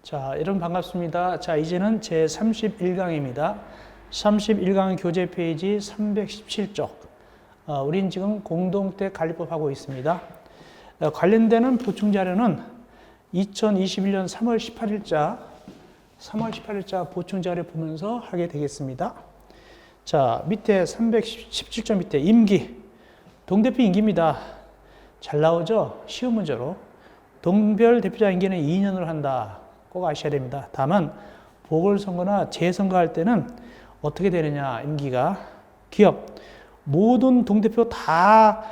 자, 여러분 반갑습니다. 자, 이제는 제 31강입니다. 31강 교재 페이지 317쪽. 우린 지금 공동택 관리법 하고 있습니다. 관련되는 보충 자료는 2021년 3월 18일자 보충 자료 보면서 하게 되겠습니다. 자, 밑에 317쪽 밑에 임기. 동대표 임기입니다. 잘 나오죠? 시험 문제로. 동별 대표자 임기는 2년으로 한다. 꼭 아셔야 됩니다. 다만 보궐선거나 재선거할 때는 어떻게 되느냐, 임기가. 기업, 모든 동대표 다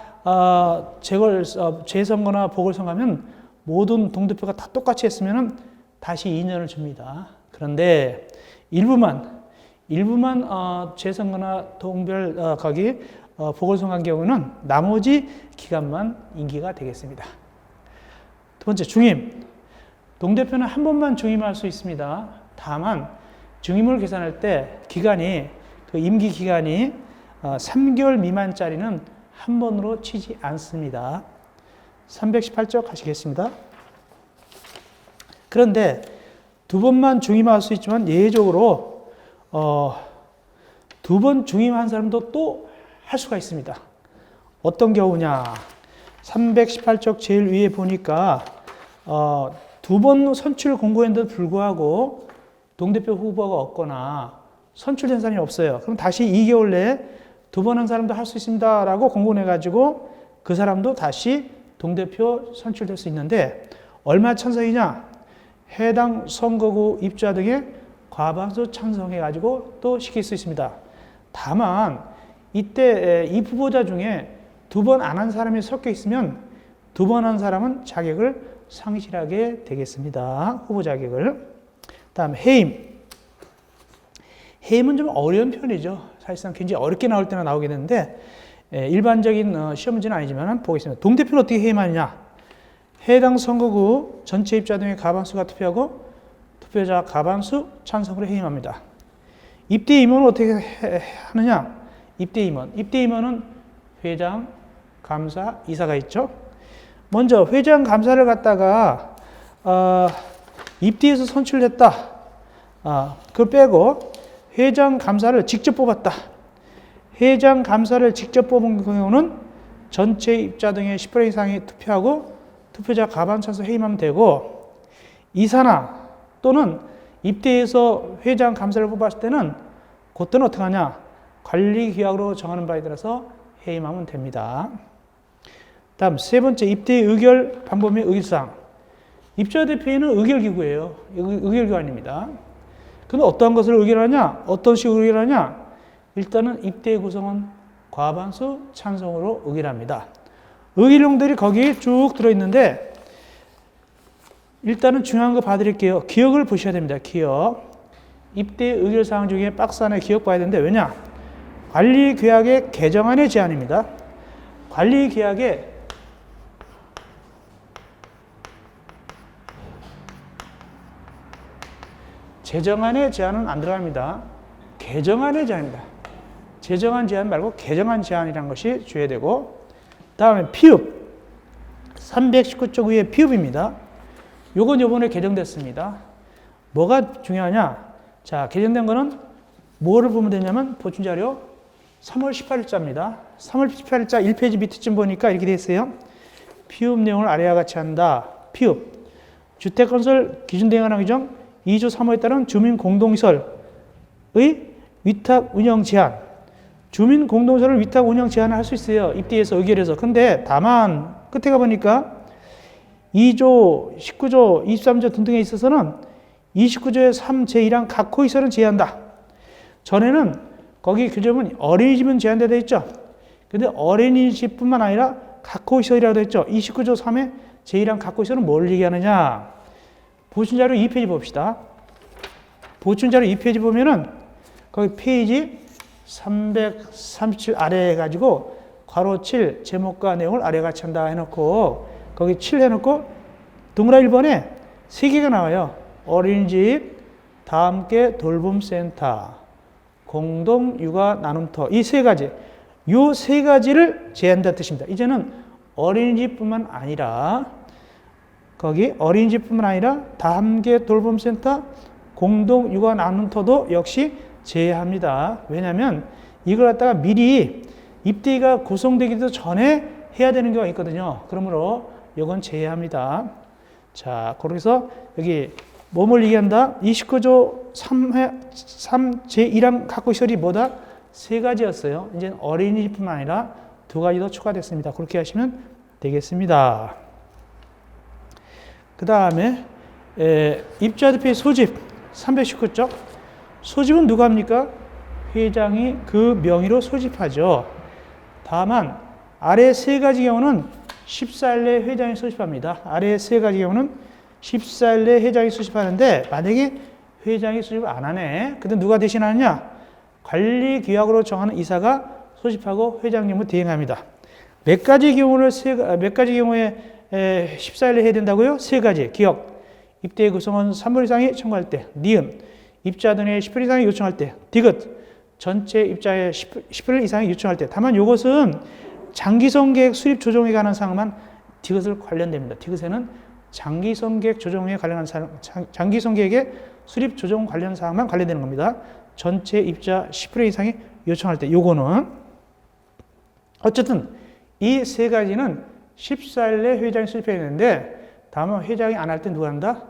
재선거나 보궐선거 하면 모든 동대표가 다 똑같이 했으면 다시 2년을 줍니다. 그런데 일부만 재선거나 동별 보궐선거 한 경우는 나머지 기간만 임기가 되겠습니다. 두 번째, 중임. 동대표는 한 번만 중임할 수 있습니다. 다만 중임을 계산할 때 기간이, 그 임기 기간이 3개월 미만짜리는 한 번으로 치지 않습니다. 318쪽 하시겠습니다. 그런데 두 번만 중임할 수 있지만 예외적으로 두 번 중임한 사람도 또 할 수가 있습니다. 어떤 경우냐? 318쪽 제일 위에 보니까 두 번 선출 공고했는데도 불구하고 동대표 후보가 없거나 선출된 사람이 없어요. 그럼 다시 2개월 내에 두 번 한 사람도 할 수 있습니다 라고 공고내가지고 그 사람도 다시 동대표 선출될 수 있는데, 얼마 찬성이냐? 해당 선거구 입주자 등의 과반수 찬성해가지고 또 시킬 수 있습니다. 다만 이때 이 후보자 중에 두 번 안 한 사람이 섞여 있으면 두 번 한 사람은 자격을 상실하게 되겠습니다. 후보 자격을. 다음 해임. 해임은 좀 어려운 편이죠. 사실상 굉장히 어렵게 나올 때나 나오게 되는데 일반적인 시험 문제는 아니지만 보겠습니다. 동대표는 어떻게 해임하느냐? 해당 선거구 전체 입주자 등의 과반수가 투표하고 투표자 과반수 찬성으로 해임합니다. 입대 임원은 어떻게 하느냐? 입대 임원은 회장, 감사, 이사가 있죠. 먼저 회장, 감사를 갖다가 입대해서 선출했다. 그걸 빼고 회장, 감사를 직접 뽑았다. 회장, 감사를 직접 뽑은 경우는 전체 입자 등의 10% 이상이 투표하고 투표자 과반 찬성 해임하면 되고, 이사나 또는 입대해서 회장, 감사를 뽑았을 때는 그때는 어떻게 하냐? 관리규약으로 정하는 바에 따라서 해임하면 됩니다. 다음 세 번째, 입대 의결 방법 및 의결사항. 입주자 대표회는 의결기구예요. 의결기관입니다. 그런데 어떠한 것을 의결하냐? 어떤 식으로 의결하냐? 일단은 입대 구성은 과반수 찬성으로 의결합니다. 의결용들이 거기에 쭉 들어있는데 일단은 중요한 거 봐드릴게요. 기억을 보셔야 됩니다. 기억. 입대 의결사항 중에 박스 안에 기억 봐야 되는데, 왜냐? 관리규약의 개정안의 제안입니다. 관리규약의 제정안의 제안은 안 들어갑니다. 개정안의 제안입니다. 제정안 제안 말고 개정안 제안이라는 것이 줘야 되고, 다음에 피읍. 319쪽 위에 피읍입니다. 요건 요번에 개정됐습니다. 뭐가 중요하냐? 자, 개정된 거는 뭐를 보면 되냐면 보충자료 3월 18일자입니다. 3월 18일자 1페이지 밑에쯤 보니까 이렇게 돼 있어요. 피읍 내용을 아래와 같이 한다. 피읍. 주택건설 기준대행하는 규정 2조 3호에 따른 주민공동시설의 위탁 운영 제한. 주민공동시설을 위탁 운영 제한을 할 수 있어요. 입대해서 의결해서. 근데 다만 끝에 가보니까 2조, 19조, 23조 등등에 있어서는 29조의 3제1항 각호시설은 제한한다. 전에는 거기 규정은 어린이집은 제한되어 있죠. 근데 어린이집뿐만 아니라 각호시설이라고 되어 있죠. 29조 3의 제1항 각호시설은 뭘 얘기하느냐? 보충자료 2페이지 봅시다. 보충자료 2페이지 보면은 거기 페이지 337 아래 해가지고 괄호 7 제목과 내용을 아래 같이 한다 해놓고 거기 7 해놓고 동그라미 1번에 3개가 나와요. 어린이집, 다함께 돌봄센터, 공동 육아 나눔터. 이 세 가지. 요 세 가지를 제한한다는 뜻입니다. 이제는 어린이집뿐만 아니라 거기 어린이집뿐만 아니라 다함께 돌봄센터, 공동 육아 나눔터도 역시 제외합니다. 왜냐하면 이걸 갖다가 미리 입대가 구성되기도 전에 해야 되는 경우가 있거든요. 그러므로 이건 제외합니다. 자, 그래서 여기 뭐뭘 얘기한다? 29조 3제1항 각구 시설이 뭐다? 세 가지였어요. 이제 어린이집뿐만 아니라 두 가지 더 추가됐습니다. 그렇게 하시면 되겠습니다. 그 다음에 입주자대표의 소집 319쪽. 소집은 누가 합니까? 회장이 그 명의로 소집하죠. 다만 아래 세 가지 경우는 14일 내 회장이 소집합니다. 아래 세 가지 경우는 14일 내 회장이 소집하는데 만약에 회장이 소집을 안 하네. 그때 누가 대신하느냐? 관리규약으로 정하는 이사가 소집하고 회장 업무 대행합니다. 몇 가지 경우에 14일에 해야 된다고요? 세 가지. 기억. 입대 구성원 3분 이상이 청구할 때. 니은. 입자 등의 10분 이상이 요청할 때. 디귿. 전체 입자의 10분 이상이 요청할 때. 다만 이것은 장기성 계획 수립 조정에 관한 사항만 디귿을 관련됩니다. 디귿에는 장기성 계획 조정에 관련한 사항, 장기성 계획의 수립 조정 관련 사항만 관련되는 겁니다. 전체 입자 10분 이상이 요청할 때. 요거는 어쨌든 이 세 가지는 14일 내 회장이 수집해야 되는데 다만 회장이 안 할 때 누가 한다?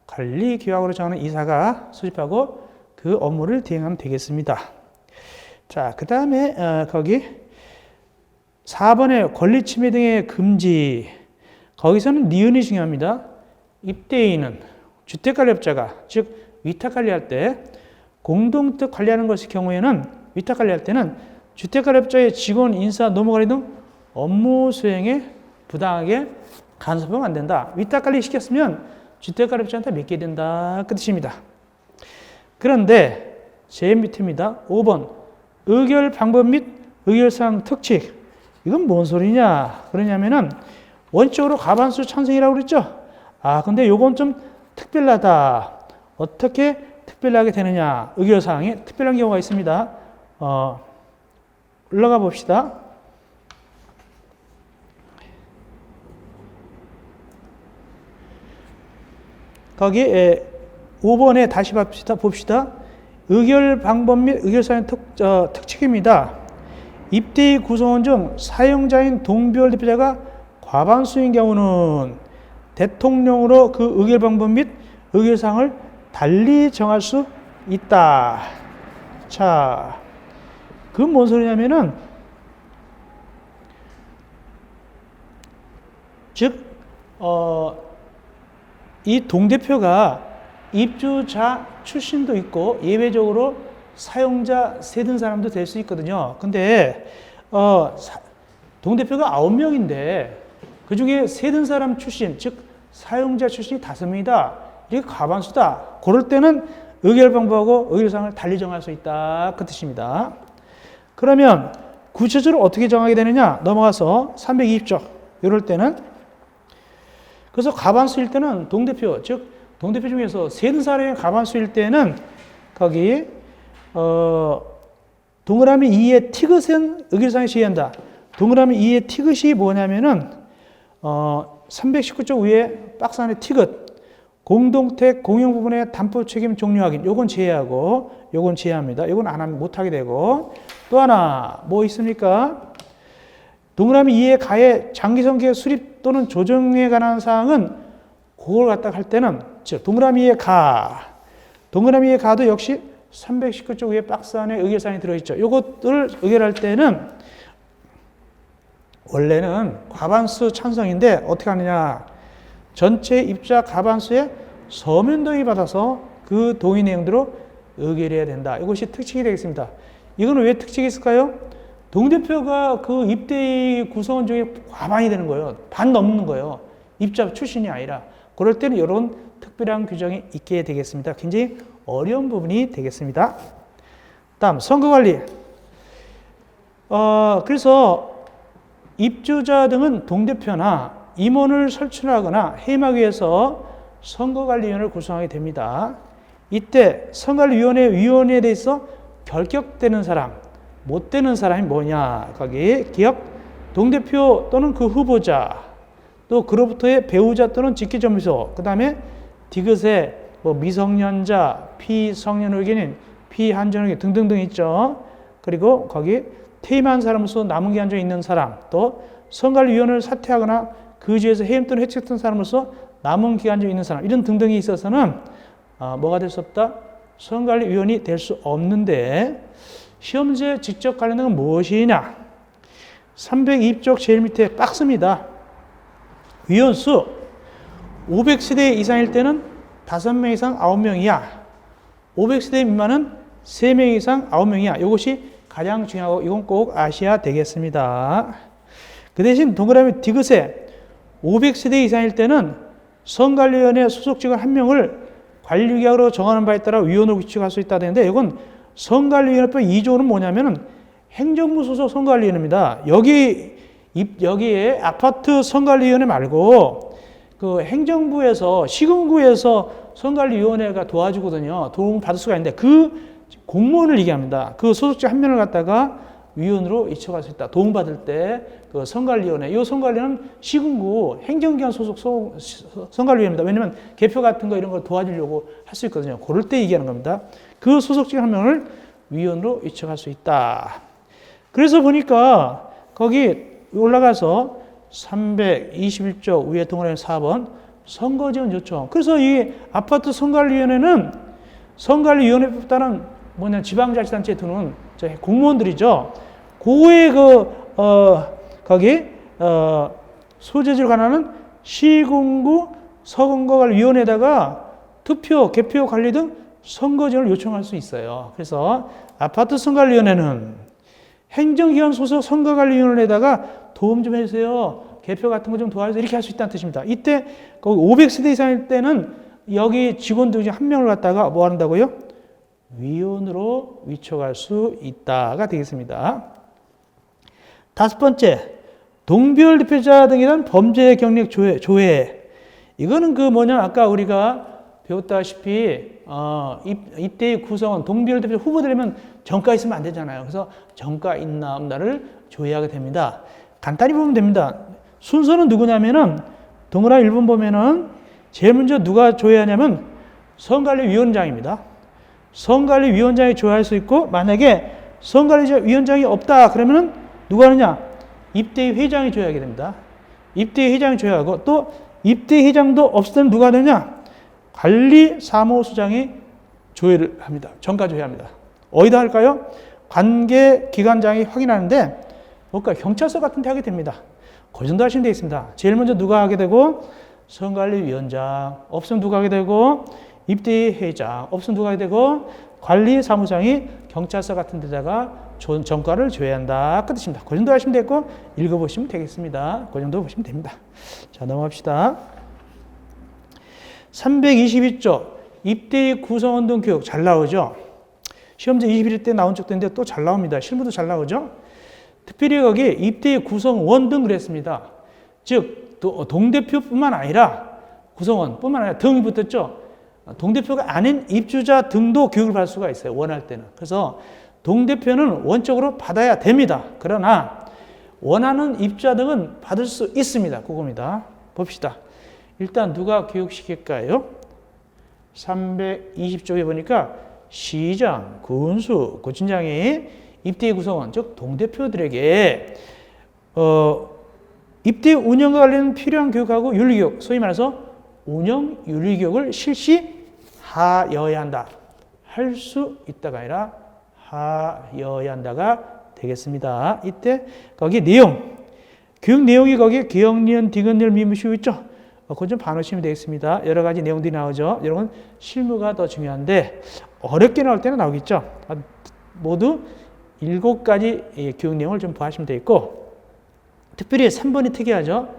관리규약으로 정하는 이사가 수집하고 그 업무를 대행하면 되겠습니다. 자, 그 다음에 거기 4번에 권리침해 등의 금지. 거기서는 니은이 중요합니다. 입대인은 주택관리업자가 즉 위탁관리할 때 공동특 관리하는 것의 경우에는 위탁관리할 때는 주택관리업자의 직원 인사 노무관리 등 업무 수행에 부당하게 간섭하면 안 된다. 위탁관리 시켰으면 주택관리업자한테 맡겨야 된다. 그 뜻입니다. 그런데 제일 밑입니다. 5번 의결 방법 및 의결사항 특칙. 이건 뭔 소리냐? 그러냐면은 원칙적으로 과반수 찬성이라고 그랬죠? 아, 근데 요건 좀 특별하다. 어떻게 특별하게 되느냐? 의결사항이 특별한 경우가 있습니다. 올라가 봅시다. 거기 5번에 다시 봅시다. 의결 방법 및 의결사항 특칙입니다. 입대의 구성원 중 사용자인 동별 대표자가 과반수인 경우는 대통령으로 그 의결 방법 및 의결사항을 달리 정할 수 있다. 자, 그건 뭔 소리냐면은 즉, 이 동대표가 입주자 출신도 있고 예외적으로 사용자 세든 사람도 될 수 있거든요. 근데 동대표가 9명인데 그 중에 세든 사람 출신, 즉 사용자 출신이 5명이다. 이게 과반수다. 그럴 때는 의결 방법하고 의결사항을 달리 정할 수 있다. 그 뜻입니다. 그러면 구체적으로 어떻게 정하게 되느냐? 넘어가서 320조. 이럴 때는 그래서 과반수일 때는 동대표, 즉 동대표 중에서 세든 사람이 과반수일 때는 거기 동그라미 2의 티귿은 의결사항에 제외한다. 동그라미 2의 티귿이 뭐냐면은 319쪽 위에 박스 안에 티귿 공동택 공용 부분의 담보 책임 종료 확인 요건 제외하고 요건 제외합니다. 요건 안 하면 못 하게 되고 또 하나 뭐 있습니까? 동그라미 2의 가의 장기성 계획 수립 또는 조정에 관한 사항은 그걸 갖다 할 때는 즉 동그라미 2의 가 동그라미 2의 가도 역시 319쪽 위에 박스 안에 의결사항이 들어있죠. 요것들을 의결할 때는 원래는 과반수 찬성인데 어떻게 하느냐. 전체 입자 과반수의 서면 동의 받아서 그 동의 내용대로 의결해야 된다. 이것이 특징이 되겠습니다. 이거는 왜 특징이 있을까요? 동대표가 그 입대의 구성원 중에 과반이 되는 거예요. 반 넘는 거예요. 입자 출신이 아니라. 그럴 때는 이런 특별한 규정이 있게 되겠습니다. 굉장히 어려운 부분이 되겠습니다. 다음 선거관리. 그래서 입주자 등은 동대표나 임원을 설출하거나 해임하기 위해서 선거관리위원회를 구성하게 됩니다. 이때 선거관리위원회에 대해서 결격되는 사람, 못 되는 사람이 뭐냐? 거기 기억 동대표 또는 그 후보자 또 그로부터의 배우자 또는 직계점유소, 그 다음에 디귿의 뭐 미성년자, 피성년의견인, 피한전의견 등등등 있죠. 그리고 거기 퇴임한 사람으로서 남은 기한 중에 있는 사람, 또 선관리위원회를 사퇴하거나 그 지에서 해임 또는 해직했던 사람으로서 남은 기간 중에 있는 사람, 이런 등등이 있어서는 뭐가 될 수 없다? 선관리위원이 될 수 없는데, 시험지에 직접 관련된 건 무엇이냐? 302쪽 제일 밑에 박스입니다. 위원수 500세대 이상일 때는 5명 이상 9명이야. 500세대 미만은 3명 이상 9명이야. 이것이 가장 중요하고 이건 꼭 아셔야 되겠습니다. 그 대신 동그라미 디귿에 500세대 이상일 때는 선관리위원회 소속 직원 1명을 관리규약으로 정하는 바에 따라 위원으로 위촉할 수 있다 되는데, 이건 선관리위원회법 2조는 뭐냐면은 행정부 소속 선관리위원회입니다. 여기에 아파트 선관리위원회 말고 그 행정부에서 시군구에서 선관리위원회가 도와주거든요. 도움을 받을 수가 있는데 그 공무원을 얘기합니다. 그 소속직 1명을 갖다가 위원으로 위촉할 수 있다. 도움받을 때 그 선관리위원회, 이 선관리는 시군구 행정기관 소속 선관리위원회입니다. 왜냐하면 개표 같은 거 이런 걸 도와주려고 할 수 있거든요. 그럴 때 얘기하는 겁니다. 그 소속직 1명을 위원으로 위촉할 수 있다. 그래서 보니까 거기 올라가서 321쪽 위에 동그라미 4번 선거지원 요청. 그래서 이 아파트 선관리위원회는 선관리위원회법 따른 뭐냐 지방자치단체에 두는 공무원들이죠. 그거에 거기 소재지를 관하는 시군구 선거관리위원회에다가 투표, 개표 관리 등 선거지원을 요청할 수 있어요. 그래서 아파트 선관리위원회는 행정기관 소속 선거관리위원회에다가 도움 좀 해주세요. 개표 같은 거 좀 도와주세요. 이렇게 할 수 있다는 뜻입니다. 이때 거기 500세대 이상일 때는 여기 직원들 중에 1명을 갖다가 뭐 한다고요? 위원으로 위촉할 수 있다가 되겠습니다. 5번째, 동별 대표자 등에 대한 범죄 경력 조회. 이거는 그 뭐냐, 아까 우리가 배웠다시피 입대의 구성원, 동별 대표자 후보되려면 정가 있으면 안 되잖아요. 그래서 정가 있나 없나를 조회하게 됩니다. 간단히 보면 됩니다. 순서는 누구냐면은 동그라미 1번 보면은 제일 먼저 누가 조회하냐면 선관리위원장입니다. 선관리위원장이 조회할 수 있고, 만약에 선관리위원장이 없다 그러면은 누가 하느냐? 입대위 회장이 조회하게 됩니다. 입대위 회장이 조회하고, 또 입대위 회장도 없으면 누가 되느냐? 관리사무소장이 조회를 합니다. 정가 조회합니다. 어디다 할까요? 관계기관장이 확인하는데 뭘까? 경찰서 같은 데 하게 됩니다. 그 정도 하시면 되겠습니다. 제일 먼저 누가 하게 되고, 선관리위원장, 없으면 누가 하게 되고, 입대위 회장, 없으면 누가 하게 되고, 관리사무장이 경찰서 같은 데다가 정가를 조회한다. 그 뜻입니다. 그 정도 하시면 되고, 읽어보시면 되겠습니다. 그 정도 보시면 됩니다. 자, 넘어갑시다. 322조, 입대위 구성원 등 교육 잘 나오죠? 시험지 21일 때 나온 적도 있는데 또 잘 나옵니다. 실무도 잘 나오죠? 특별히 거기 입대위 구성원 등 그랬습니다. 즉, 동대표뿐만 아니라 구성원뿐만 아니라 등이 붙었죠? 동대표가 아닌 입주자 등도 교육을 받을 수가 있어요. 원할 때는. 그래서 동대표는 원적으로 받아야 됩니다. 그러나 원하는 입주자 등은 받을 수 있습니다. 그겁니다. 봅시다. 일단 누가 교육시킬까요? 320쪽에 보니까 시장, 군수, 고친장이 입대위 구성원, 즉 동대표들에게 입대위 운영과 관련 필요한 교육하고 윤리교육, 소위 말해서 운영 윤리교육을 실시하여야 한다. 할 수 있다가 아니라 하여야 한다가 되겠습니다. 이때 거기 내용, 교육 내용이 거기 기억니은, 디귿니은, 미무시우 있죠? 그건 좀 봐놓으시면 되겠습니다. 여러 가지 내용들이 나오죠. 여러분 실무가 더 중요한데 어렵게 나올 때는 나오겠죠. 모두 7가지 교육 내용을 좀 보시면 되겠고, 특별히 3번이 특이하죠.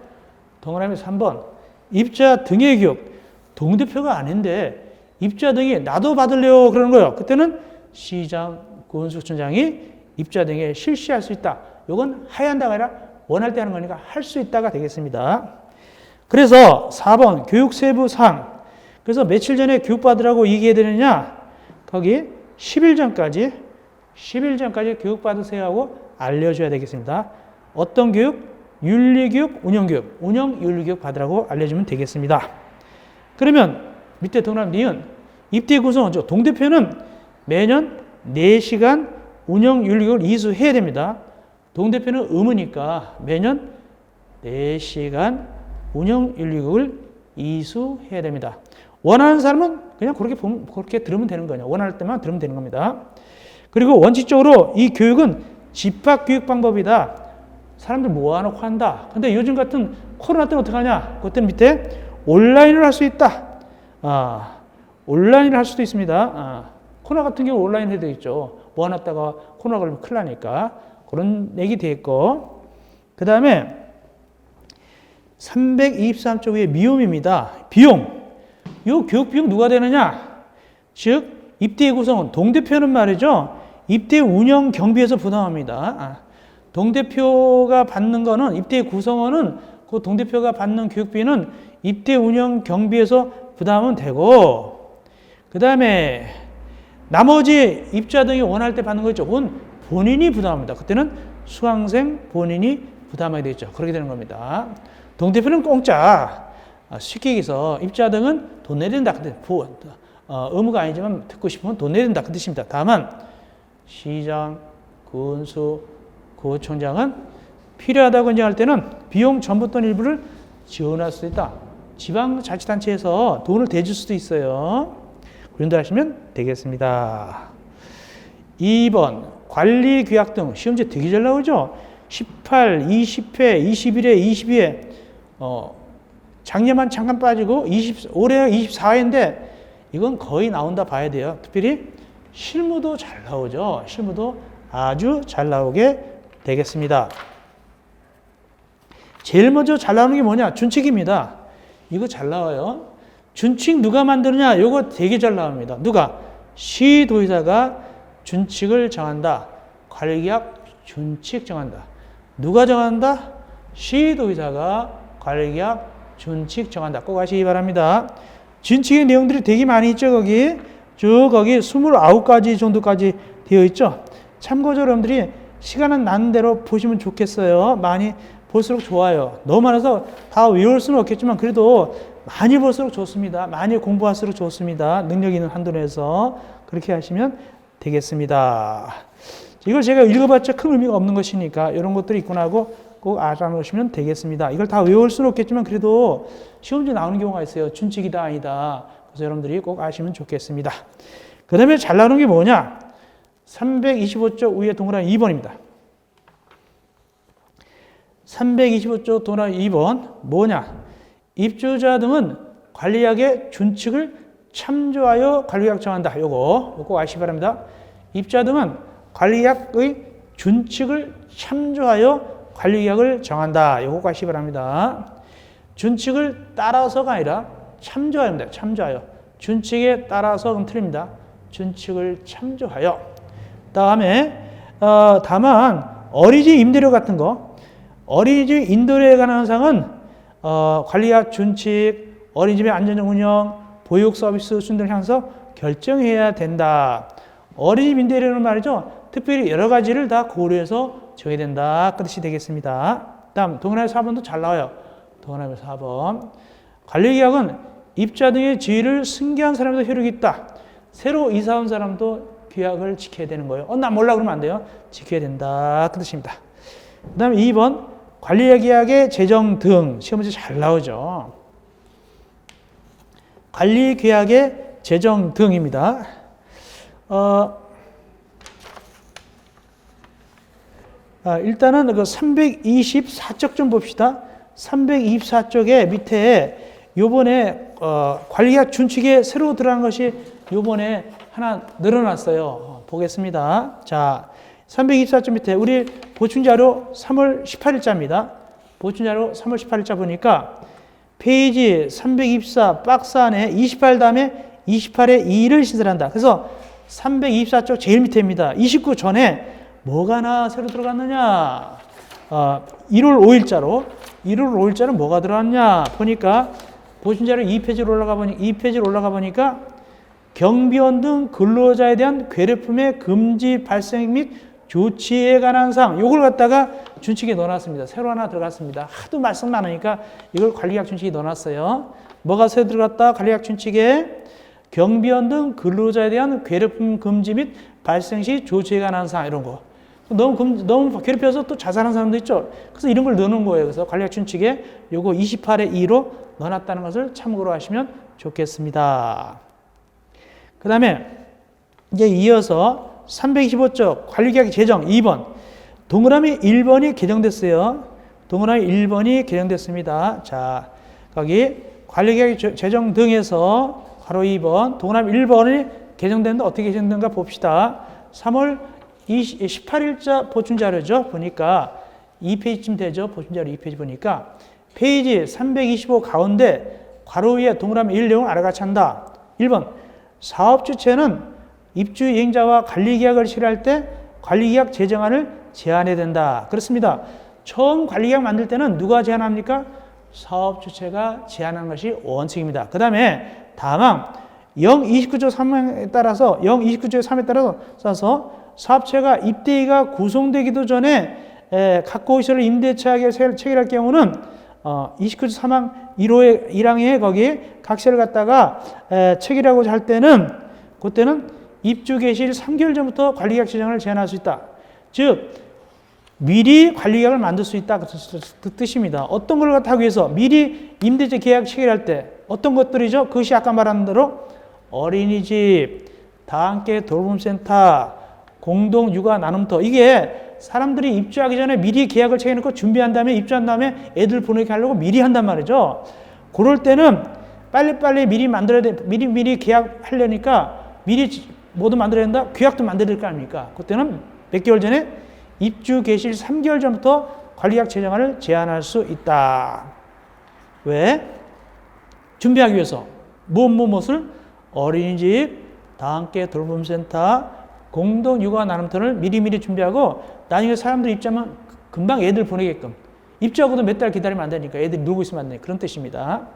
동그라미 3번 입주자 등의 교육. 동대표가 아닌데 입주자 등이 나도 받으려고 그러는 거예요. 그때는 시장, 군수청장이 입주자 등에 실시할 수 있다. 이건 해야 한다가 아니라 원할 때 하는 거니까 할 수 있다가 되겠습니다. 그래서 4번 교육 세부 사항. 그래서 며칠 전에 교육받으라고 얘기해야 되느냐? 거기 10일 전까지 교육받으세요 하고 알려줘야 되겠습니다. 어떤 교육? 윤리교육, 운영교육, 운영윤리교육 받으라고 알려주면 되겠습니다. 그러면 밑에 동그라미 니은 입대 구성은 동대표는 매년 4시간 운영윤리교육을 이수해야 됩니다. 동대표는 의무니까 매년 4시간 운영윤리교육을 이수해야 됩니다. 원하는 사람은 그냥 그렇게 들으면 되는 거예요. 원할 때만 들으면 되는 겁니다. 그리고 원칙적으로 이 교육은 집합교육 방법이다. 사람들 모아놓고 한다. 근데 요즘 같은 코로나 때는 어떻게 하냐? 그때는 밑에 온라인을 할 수 있다. 온라인을 할 수도 있습니다. 코로나 같은 경우 온라인 해도 있죠. 모아놨다가 코로나 걸리면 큰일 나니까. 그런 얘기 돼 있고. 그 다음에 323쪽 위에 미움입니다. 비용. 이 교육 비용 누가 되느냐? 즉 입대 구성은 동대표는 말이죠. 입대 운영 경비에서 부담합니다. 동대표가 받는 거는 입대 구성원은 그 동대표가 받는 교육비는 입대 운영 경비에서 부담하면 되고, 그 다음에 나머지 입자 등이 원할 때 받는 거 있죠. 그건 본인이 부담합니다. 그때는 수강생 본인이 부담하게 되죠. 그렇게 되는 겁니다. 동대표는 공짜. 쉽게 얘기해서 입자 등은 돈 내야 된다. 근데 의무가 아니지만 듣고 싶으면 돈 내야 된다. 그 뜻입니다. 다만 시장, 군수, 구청장은 필요하다고 인정할 때는 비용 전부 또는 일부를 지원할 수도 있다. 지방자치단체에서 돈을 대줄 수도 있어요. 그런데 하시면 되겠습니다. 2번 관리규약 등 시험제 되게 잘 나오죠. 18, 20회, 21회, 22회 작년만 잠깐 빠지고 올해 24회인데 이건 거의 나온다 봐야 돼요. 특별히 실무도 잘 나오죠. 실무도 아주 잘 나오게 되겠습니다. 제일 먼저 잘 나오는 게 뭐냐? 준칙입니다. 이거 잘 나와요. 준칙 누가 만드느냐? 이거 되게 잘 나옵니다. 누가? 시도의사가 준칙을 정한다. 관리계약 준칙 정한다. 누가 정한다? 시도의사가 관리계약 준칙 정한다. 꼭 아시기 바랍니다. 준칙의 내용들이 되게 많이 있죠. 거기 29가지 정도까지 되어 있죠. 참고적으로 여러분들이 시간은 나는 대로 보시면 좋겠어요. 많이 볼수록 좋아요. 너무 많아서 다 외울 수는 없겠지만 그래도 많이 볼수록 좋습니다. 많이 공부할수록 좋습니다. 능력 있는 한도 내에서 그렇게 하시면 되겠습니다. 이걸 제가 읽어봤자 큰 의미가 없는 것이니까 이런 것들이 있구나 하고 꼭 알아놓으시면 되겠습니다. 이걸 다 외울 수는 없겠지만 그래도 시험지에 나오는 경우가 있어요. 준칙이다 아니다. 그래서 여러분들이 꼭 아시면 좋겠습니다. 그 다음에 잘 나오는 게 뭐냐? 325쪽 위에 동그라미 2번입니다. 325쪽 동그라미 2번 뭐냐? 입주자 등은 관리약의 준칙을 참조하여 관리약 정한다. 요거 꼭 아시기 바랍니다. 입주자 등은 관리약의 준칙을 참조하여 관리약을 정한다. 요거 꼭 아시기 바랍니다. 준칙을 따라서가 아니라 참조하여입니다. 참조하여. 준칙에 따라서 그럼 틀립니다. 준칙을 참조하여. 다음에 다만 어린이집 임대료 같은 거, 어린이집 인도료에 관한 사항은 관리약 준칙, 어린이집의 안전적 운영, 보육 서비스 수준 등을 향해서 결정해야 된다. 어린이집 임대료는 말이죠. 특별히 여러 가지를 다 고려해서 정해야 된다. 그 뜻이 되겠습니다. 다음 동그라미 4번도 잘 나와요. 동그라미 4번. 관리계약은 입자 등의 지위를 승계한 사람도 효력이 있다. 새로 이사 온 사람도 규약을 지켜야 되는 거예요. 나 몰라 그러면 안 돼요. 지켜야 된다. 그 뜻입니다. 그 다음에 2번 관리계약의 제정 등 시험 문제 잘 나오죠. 관리계약의 제정 등입니다. 일단은 그 324쪽 좀 봅시다. 324쪽에 밑에 요번에 관리계약 준칙에 새로 들어간 것이 요번에 하나 늘어났어요. 보겠습니다. 자, 324쪽 밑에 우리 보충자료 3월 18일자입니다. 보충자료 3월 18일자 보니까 페이지 324 박스 안에 28 다음에 28에 2를 신설한다. 그래서 324쪽 제일 밑에입니다. 29 전에 뭐가 하나 새로 들어갔느냐? 1월 5일자는 뭐가 들어갔냐? 보니까 보충자료 2페이지로 올라가 보니까 경비원 등 근로자에 대한 괴롭힘의 금지 발생 및 조치에 관한 사항, 요걸 갖다가 준칙에 넣어놨습니다. 새로 하나 들어갔습니다. 하도 말씀 많으니까 이걸 관리계약 준칙에 넣어놨어요. 뭐가 새로 들어갔다? 관리계약 준칙에 경비원 등 근로자에 대한 괴롭힘 금지 및 발생 시 조치에 관한 사항 이런 거. 너무 괴롭혀서 또 자살하는 사람도 있죠. 그래서 이런 걸 넣는 거예요. 그래서 관리계약 준칙에 요거 28의 2로 넣어놨다는 것을 참고로 하시면 좋겠습니다. 그 다음에 이제 이어서 325조 관리계약 제정 2번 동그라미 1번이 개정됐어요. 동그라미 1번이 개정됐습니다. 자, 거기 관리계약 제정 등에서 괄호 2번 동그라미 1번이 개정됐는데 어떻게 개정된가 봅시다. 3월 18일자 보충자료죠. 보니까 2페이지쯤 되죠. 보충자료 2페이지 보니까 페이지 325 가운데 괄호 위에 동그라미 1 내용을 아래같이 한다. 1번 사업주체는 입주이행자와 관리계약을 실시할 때 관리계약 제정안을 제안해야 된다. 그렇습니다. 처음 관리계약 만들 때는 누가 제안합니까? 사업주체가 제안하는 것이 원칙입니다. 그 다음에 다만 029조 3에 따라서 029조 3에 따라서 사업체가 입대기가 구성되기도 전에 각고시설을 임대차에게 체결할 경우는 29조 3항 1항에 거기 각시를 갖다가 체결하고자 할 때는 그때는 입주 개시일 3개월 전부터 관리계약 제정을 제안할 수 있다. 즉 미리 관리계약을 만들 수 있다 그 뜻입니다. 어떤 걸 하기 위해서 미리 임대차 계약 체결할 때 어떤 것들이죠? 그것이 아까 말한 대로 어린이집, 다함께 돌봄센터, 공동육아 나눔터 이게 사람들이 입주하기 전에 미리 계약을 체결해놓고 준비한 다음에 입주한 다음에 애들 보내게 하려고 미리 한단 말이죠. 그럴 때는 빨리빨리 미리 만들어야 돼. 미리 계약하려니까 미리 뭐도 만들어야 된다? 계약도 만들어야 될 거 아닙니까? 그때는 몇 개월 전에 입주 개시일 3개월 전부터 관리계약 제정안을 제안할 수 있다. 왜? 준비하기 위해서 무엇을? 어린이집, 다함께 돌봄센터, 공동육아 나눔터를 미리미리 준비하고 나중에 사람들이 입주하면 금방 애들 보내게끔 입주하고도 몇 달 기다리면 안 되니까 애들이 놀고 있으면 안 되니까 그런 뜻입니다.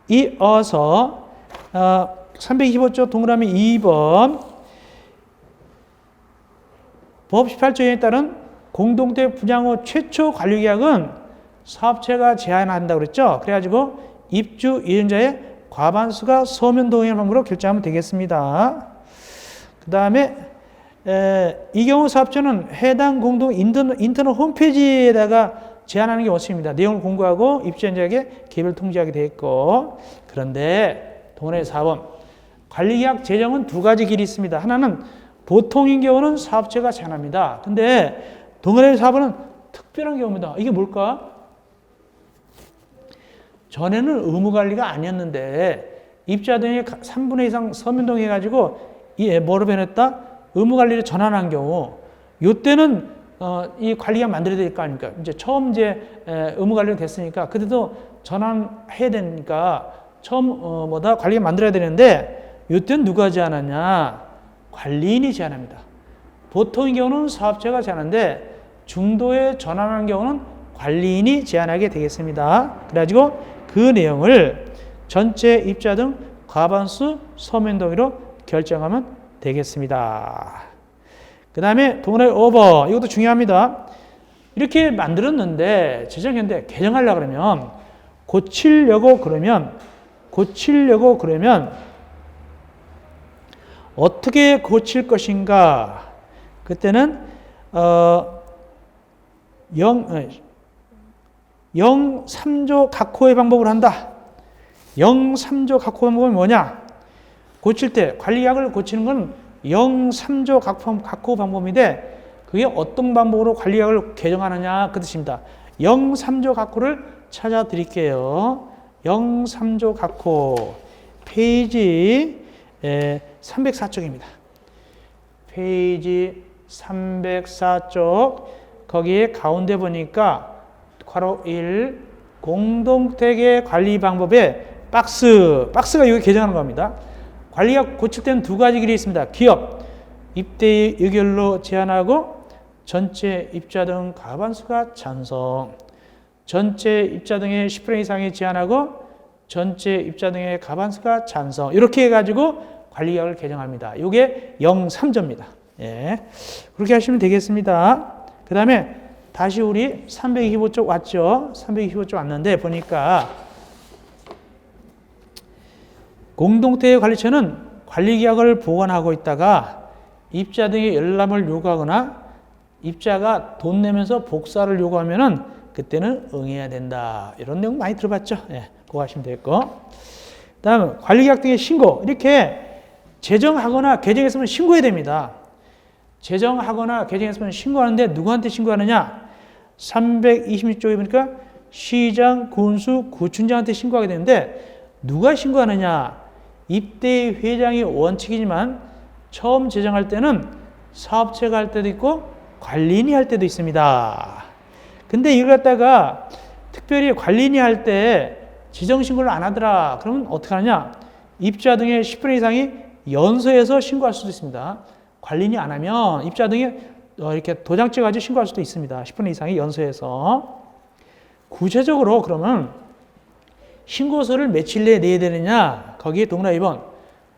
이어서 325조 동그라미 2번 법 18조에 따른 공동대 분양 후 최초 관리계약은 사업체가 제안한다고 그랬죠. 그래가지고 입주 이행자의 과반수가 서면 동의하는 방법으로 결정하면 되겠습니다. 그 다음에 이 경우 사업체는 해당 공동 인터넷 홈페이지에다가 제안하는 게 원칙입니다. 내용을 공고하고 입주자에게 개별 통지하게 되어 있고 그런데 동그라미 4번 관리계약 제정은 두 가지 길이 있습니다. 하나는 보통인 경우는 사업체가 제안합니다. 근데 동그라미 4번은 특별한 경우입니다. 이게 뭘까? 전에는 의무관리가 아니었는데 입주자 등이 3분의 2 이상 서면 동의해가지고 뭐로 변했다? 의무관리를 전환한 경우 이때는 이 관리계약 만들어야 될 거 아닙니까? 이제 처음 의무관리가 됐으니까 그때도 전환해야 되니까 처음 관리계약 만들어야 되는데 이때는 누가 제안하냐? 관리인이 제안합니다. 보통의 경우는 사업체가 제안하는데 중도에 전환하는 경우는 관리인이 제안하게 되겠습니다. 그래가지고 그 내용을 전체 입주자 등 과반수 서면 동의로 결정하면 되겠습니다. 그 다음에 동그라미 5번 이것도 중요합니다. 이렇게 만들었는데 제정했는데 개정하려고 그러면 고치려고 그러면 어떻게 고칠 것인가? 그때는 0.3조 각호의 방법을 한다. 0.3조 각호 방법은 뭐냐? 고칠 때 관리계약을 고치는 건 0.3조 각호 방법인데 그게 어떤 방법으로 관리계약을 개정하느냐 그 뜻입니다. 0.3조 각호를 찾아 드릴게요. 0.3조 각호 페이지 304쪽입니다. 페이지 304쪽 거기에 가운데 보니까 괄호 1 공동택의 관리 방법에 박스가 여기 개정하는 겁니다. 관리계약 고칠 때는 두 가지 길이 있습니다. 기업 입대 의결로 제안하고 전체 입주자 등 과반수가 찬성. 전체 입주자 등의 10% 이상이 제안하고 전체 입주자 등의 과반수가 찬성. 이렇게 해가지고 관리계약을 개정합니다. 이게 0.3조입니다. 예. 그렇게 하시면 되겠습니다. 그 다음에 다시 우리 325쪽 왔죠? 325쪽 왔는데 보니까 공동태의 관리처는 관리계약을 보관하고 있다가 입자 등의 열람을 요구하거나 입자가 돈 내면서 복사를 요구하면은 그때는 응해야 된다. 이런 내용 많이 들어봤죠? 예, 그거 하시면 되겠고. 다음 관리계약 등의 신고. 이렇게 제정하거나 개정했으면 신고해야 됩니다. 제정하거나 개정했으면 신고하는데 누구한테 신고하느냐? 326쪽에 보니까 시장, 군수, 구춘장한테 신고하게 되는데 누가 신고하느냐? 입대의 회장이 원칙이지만 처음 제정할 때는 사업체가 할 때도 있고 관리인이 할 때도 있습니다. 근데 이걸 갖다가 특별히 관리인이 할 때 지정신고를 안 하더라. 그러면 어떻게 하느냐? 입자 등의 10분의 이상이 연서해서 신고할 수도 있습니다. 관리인이 안 하면 입자 등에 이렇게 도장 찍어가지고 신고할 수도 있습니다. 10분의 이상이 연서해서. 구체적으로 그러면 신고서를 며칠 내에 내야 되느냐? 거기에 동그라미 2번.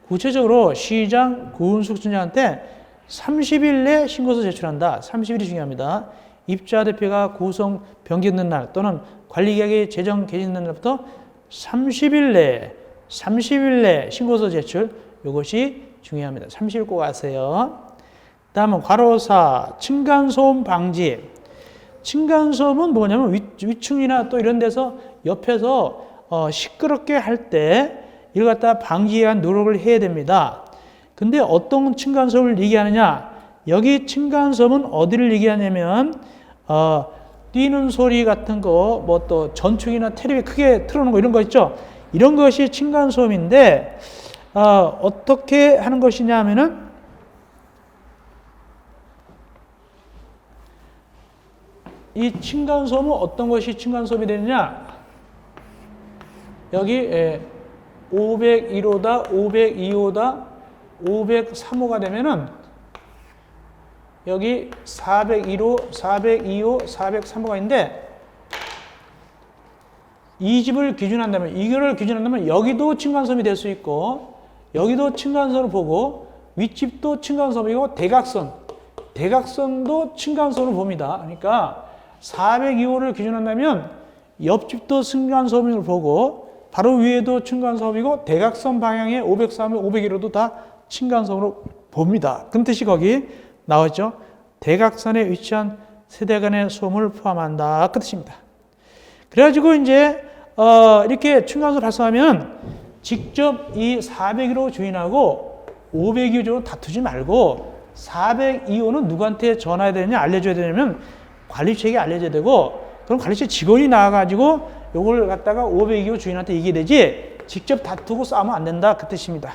구체적으로 시장, 군수청장한테 30일 내 신고서 제출한다. 30일이 중요합니다. 입자 대표가 구성 변경된 날 또는 관리계약이 제정 개정된 날부터 30일 내 신고서 제출. 이것이 중요합니다. 30일 꼭 아세요. 다음은 괄호4 층간소음 방지. 층간소음은 뭐냐면 위층이나 또 이런 데서 옆에서 시끄럽게 할 때 이걸 갖다 방지에 대한 노력을 해야 됩니다. 근데 어떤 층간소음을 얘기하느냐? 여기 층간소음은 어디를 얘기하냐면 뛰는 소리 같은 거, 뭐 또 전축이나 텔레비 크게 틀어놓은 거 이런 거 있죠? 이런 것이 층간소음인데 어떻게 하는 것이냐 하면은 이 층간소음은 어떤 것이 층간소음이 되느냐? 여기 501호다, 502호다, 503호가 되면은 여기 401호, 402호, 403호가 있는데 이 집을 기준한다면, 이거를 기준한다면 여기도 층간소음이 될 수 있고 여기도 층간소음을 보고 윗집도 층간소음이고 대각선도 층간소음을 봅니다. 그러니까 402호를 기준한다면 옆집도 층간소음을 보고 바로 위에도 층간소음이고 대각선 방향의 503호, 501호도 다 층간소음으로 봅니다. 그런 뜻이 거기 나왔죠. 대각선에 위치한 세대 간의 소음을 포함한다. 그 뜻입니다. 그래가지고 이제 이렇게 층간소음 발생하면 직접 이 401호 주인하고 502호 주인 다투지 말고 402호는 누구한테 전화해야 되느냐 알려줘야 되냐면 관리처에게 알려줘야 되고 그럼 관리처 직원이 나와가지고 요걸 갖다가 502호 주인한테 얘기해야 되지 직접 다투고 싸우면 안 된다. 그 뜻입니다.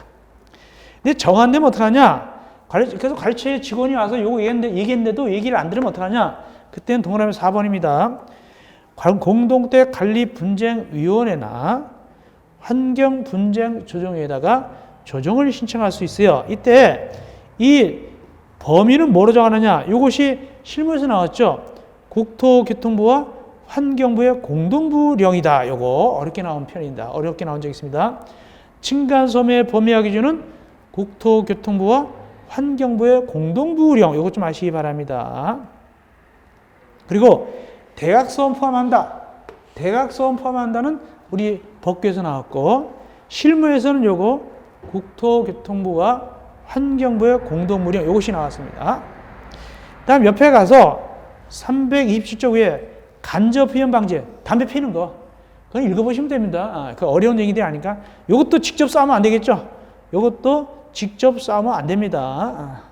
근데 정한되면 어떡하냐? 그래서 관리처에 직원이 와서 요거 얘기했는데도 얘기를 안 들으면 어떡하냐? 그때는 동그라미 4번입니다. 공동체 관리분쟁위원회나 환경분쟁조정위에다가 조정을 신청할 수 있어요. 이때 이 범위는 뭐로 정하느냐? 이것이 실무에서 나왔죠. 국토교통부와 환경부의 공동부령이다. 요거 어렵게 나온 편입니다. 어렵게 나온 적이 있습니다. 층간소음의 범위와 기준은 국토교통부와 환경부의 공동부령. 요거 좀 아시기 바랍니다. 그리고 대각선 포함한다. 대각선 포함한다는 우리 법규에서 나왔고 실무에서는 요거 국토교통부와 환경부의 공동부령 요것이 나왔습니다. 다음 옆에 가서 327쪽 위에 간접휘염 방지, 담배 피는 거 그건 읽어보시면 됩니다. 그 어려운 얘기들이 아니까 요것도 직접 싸우면 안 되겠죠. 요것도 직접 싸우면 안 됩니다.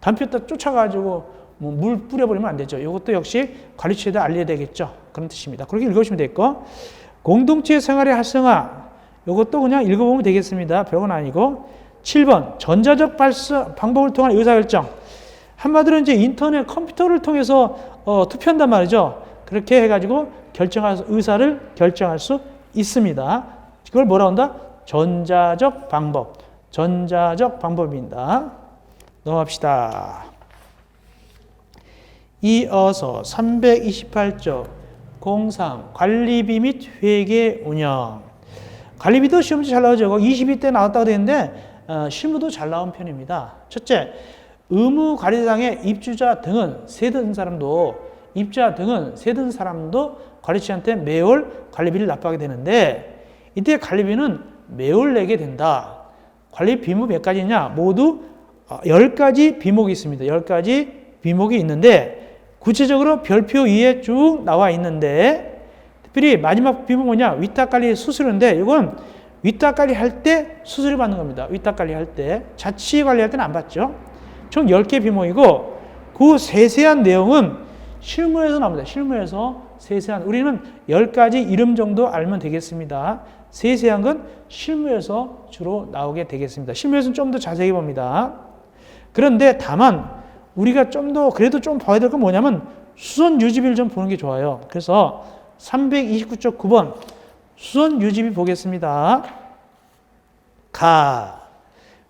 담배 피웠다 쫓아가지고 뭐 물 뿌려버리면 안 되죠. 이것도 역시 관리처에다 알려야 되겠죠. 그런 뜻입니다. 그렇게 읽으시면 되겠고 공동체 생활의 활성화 이것도 그냥 읽어보면 되겠습니다. 별건 아니고 7번 전자적 방법을 통한 의사결정 한마디로 이제 인터넷 컴퓨터를 통해서 투표한단 말이죠. 그렇게 해가지고 의사를 결정할 수 있습니다. 그걸 뭐라 한다? 전자적 방법입니다. 넘어갑시다. 이어서 328쪽 03 관리비 및 회계 운영. 관리비도 시험지 잘 나오죠. 22대 나왔다고 되는데 실무도 잘 나온 편입니다. 첫째, 의무 관리대상의 입주자 등은 세든 사람도 관리처한테 매월 관리비를 납부하게 되는데 이때 관리비는 매월 내게 된다. 관리 비목 몇 가지냐? 모두 10가지 비목이 있습니다. 10가지 비목이 있는데 구체적으로 별표 2에 쭉 나와 있는데 특별히 마지막 비목 뭐냐? 위탁관리 수수료인데 이건 위탁관리 할 때 수수료 받는 겁니다. 위탁관리 할 때. 자치관리할 때는 안 받죠. 총 10개 비목이고 그 세세한 내용은 실무에서 나옵니다. 실무에서 세세한 우리는 10가지 이름 정도 알면 되겠습니다. 세세한 건 실무에서 주로 나오게 되겠습니다. 실무에서는 좀 더 자세히 봅니다. 그런데 다만 우리가 좀 더 그래도 좀 봐야 될 건 뭐냐면 수선 유지비를 좀 보는 게 좋아요. 그래서 329.9번 수선 유지비 보겠습니다. 가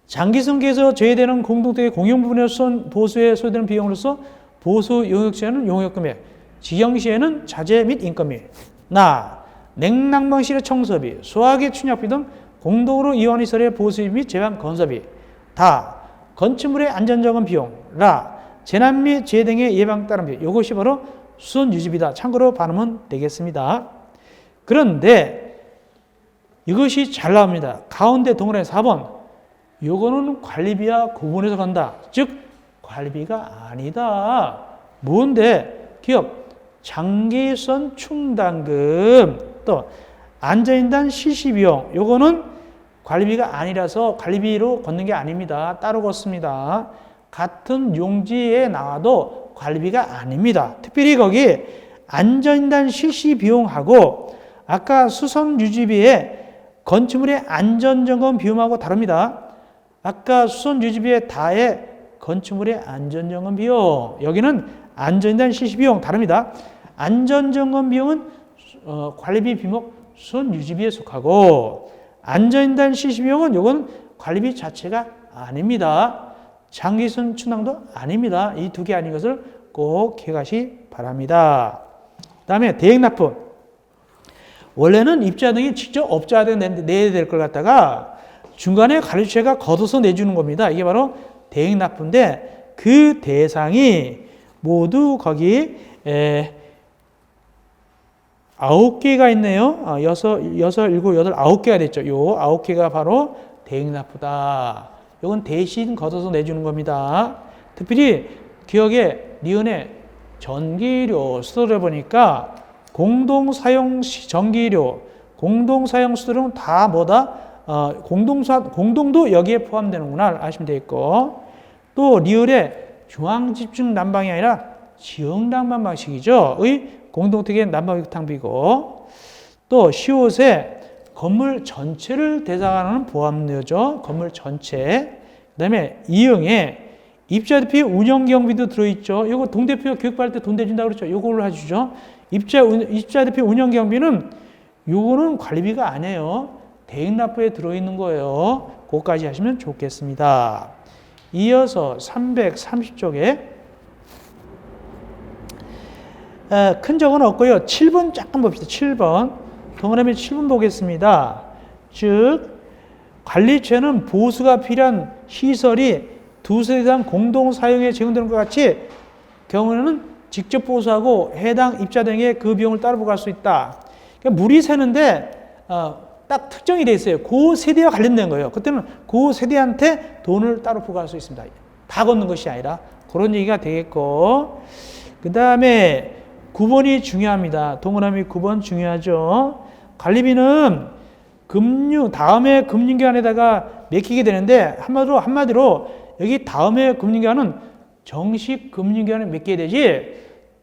장기승계에서 제외되는 공동택의 공용 부분의 수선 보수에 소요되는 비용으로서 보수 용역 시에는 용역 금액, 직영 시에는 자재 및 인건비, 냉난방실의 청소비, 소화기 충약비 등 공동으로 이용하는 시설의 보수비 및 제방 건설비, 건축물의 안전점검 비용, 재난 및 재해 등의 예방 따른 비용, 이것이 바로 수선 유지비다. 참고로 반으면 되겠습니다. 그런데 이것이 잘 나옵니다. 가운데 동그라미 4번. 요거는 관리비와 구분해서 간다. 즉 관리비가 아니다. 뭔데? 기업 장기선 충당금 또 안전인단 실시비용 요거는 관리비가 아니라서 관리비로 걷는 게 아닙니다. 따로 걷습니다. 같은 용지에 나와도 관리비가 아닙니다. 특별히 거기 안전인단 실시비용하고 아까 수선 유지비에 건축물의 안전점검 비용하고 다릅니다. 아까 수선 유지비에 다에 건축물의 안전점검 비용 여기는 안전인단 실시비용 다릅니다. 안전점검 비용은 관리비 비목 수선 유지비에 속하고 안전인단 실시비용은 이건 관리비 자체가 아닙니다. 장기선 충당도 아닙니다. 이 두 개 아닌 것을 꼭 기억하시 바랍니다. 그 다음에 대행납부. 원래는 입주자 등이 직접 업자한테 내야 될 걸 갖다가 중간에 관리주체가 걷어서 내주는 겁니다. 이게 바로 대행납부인데 그 대상이 모두 거기 9개가 있네요. 6, 7, 8, 9개가 됐죠. 요 9개가 바로 대행납부다. 이건 대신 걷어서 내주는 겁니다. 특별히 기억에 니은에 전기료 수수료 보니까 공동사용 전기료, 공동사용 수수료는 다 뭐다? 공동도 여기에 포함되는구나 아시면 되겠고 또 리을에 중앙집중 난방이 아니라 지역 난방 방식이죠. 의 공동택의 난방 탕비고 또 시옷에 건물 전체를 대상하는 보험료죠. 건물 전체. 그 다음에 이응에 입주자 대표 운영 경비도 들어있죠. 이거 동대표 교육받을 때 돈 대준다고 그랬죠. 이걸로 해주죠. 입주자 대표 운영 경비는 요거는 관리비가 아니에요. 대행납부에 들어있는 거예요. 그거까지 하시면 좋겠습니다. 이어서 330쪽에 큰 적은 없고요. 7번 잠깐 봅시다. 7번. 동그라미 7번 보겠습니다. 즉 관리처는 보수가 필요한 시설이 두 세대 이상 공동 사용에 제공되는 것 같이 경우에는 직접 보수하고 해당 입자 등의 그 비용을 따로 부과할 수 있다. 그러니까 물이 새는데 딱 특정이 돼 있어요. 그 세대와 관련된 거예요. 그때는 그 세대한테 돈을 따로 부과할 수 있습니다. 다 걷는 것이 아니라 그런 얘기가 되겠고 그 다음에 9번이 중요합니다. 동그라미 9번 중요하죠. 관리비는 다음에 금융기관에다가 맡기게 되는데 한마디로 여기 다음에 금융기관은 정식 금융기관에 맡겨야 되지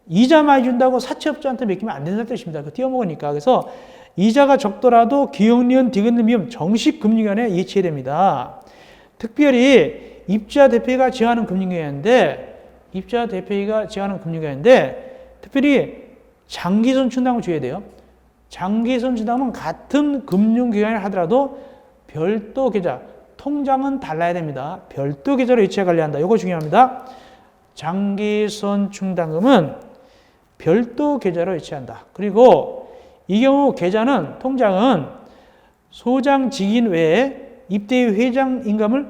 이자 많이 준다고 사채업자한테 맡기면 안 된다는 뜻입니다. 그 띄어먹으니까. 그래서 이자가 적더라도 기억리은 디귿는 비용 정식 금융기관에 예치해야 됩니다. 특별히 입주자 대표가 지원하는 금융기관인데 특별히 장기선 충당을 줘야 돼요. 장기선 충당은 같은 금융기관을 하더라도 별도 계좌, 통장은 달라야 됩니다. 별도 계좌로 예치해 관리한다. 이거 중요합니다. 장기선 충당금은 별도 계좌로 예치한다. 그리고 이 경우 통장은 소장 직인 외에 입대의 회장 임금을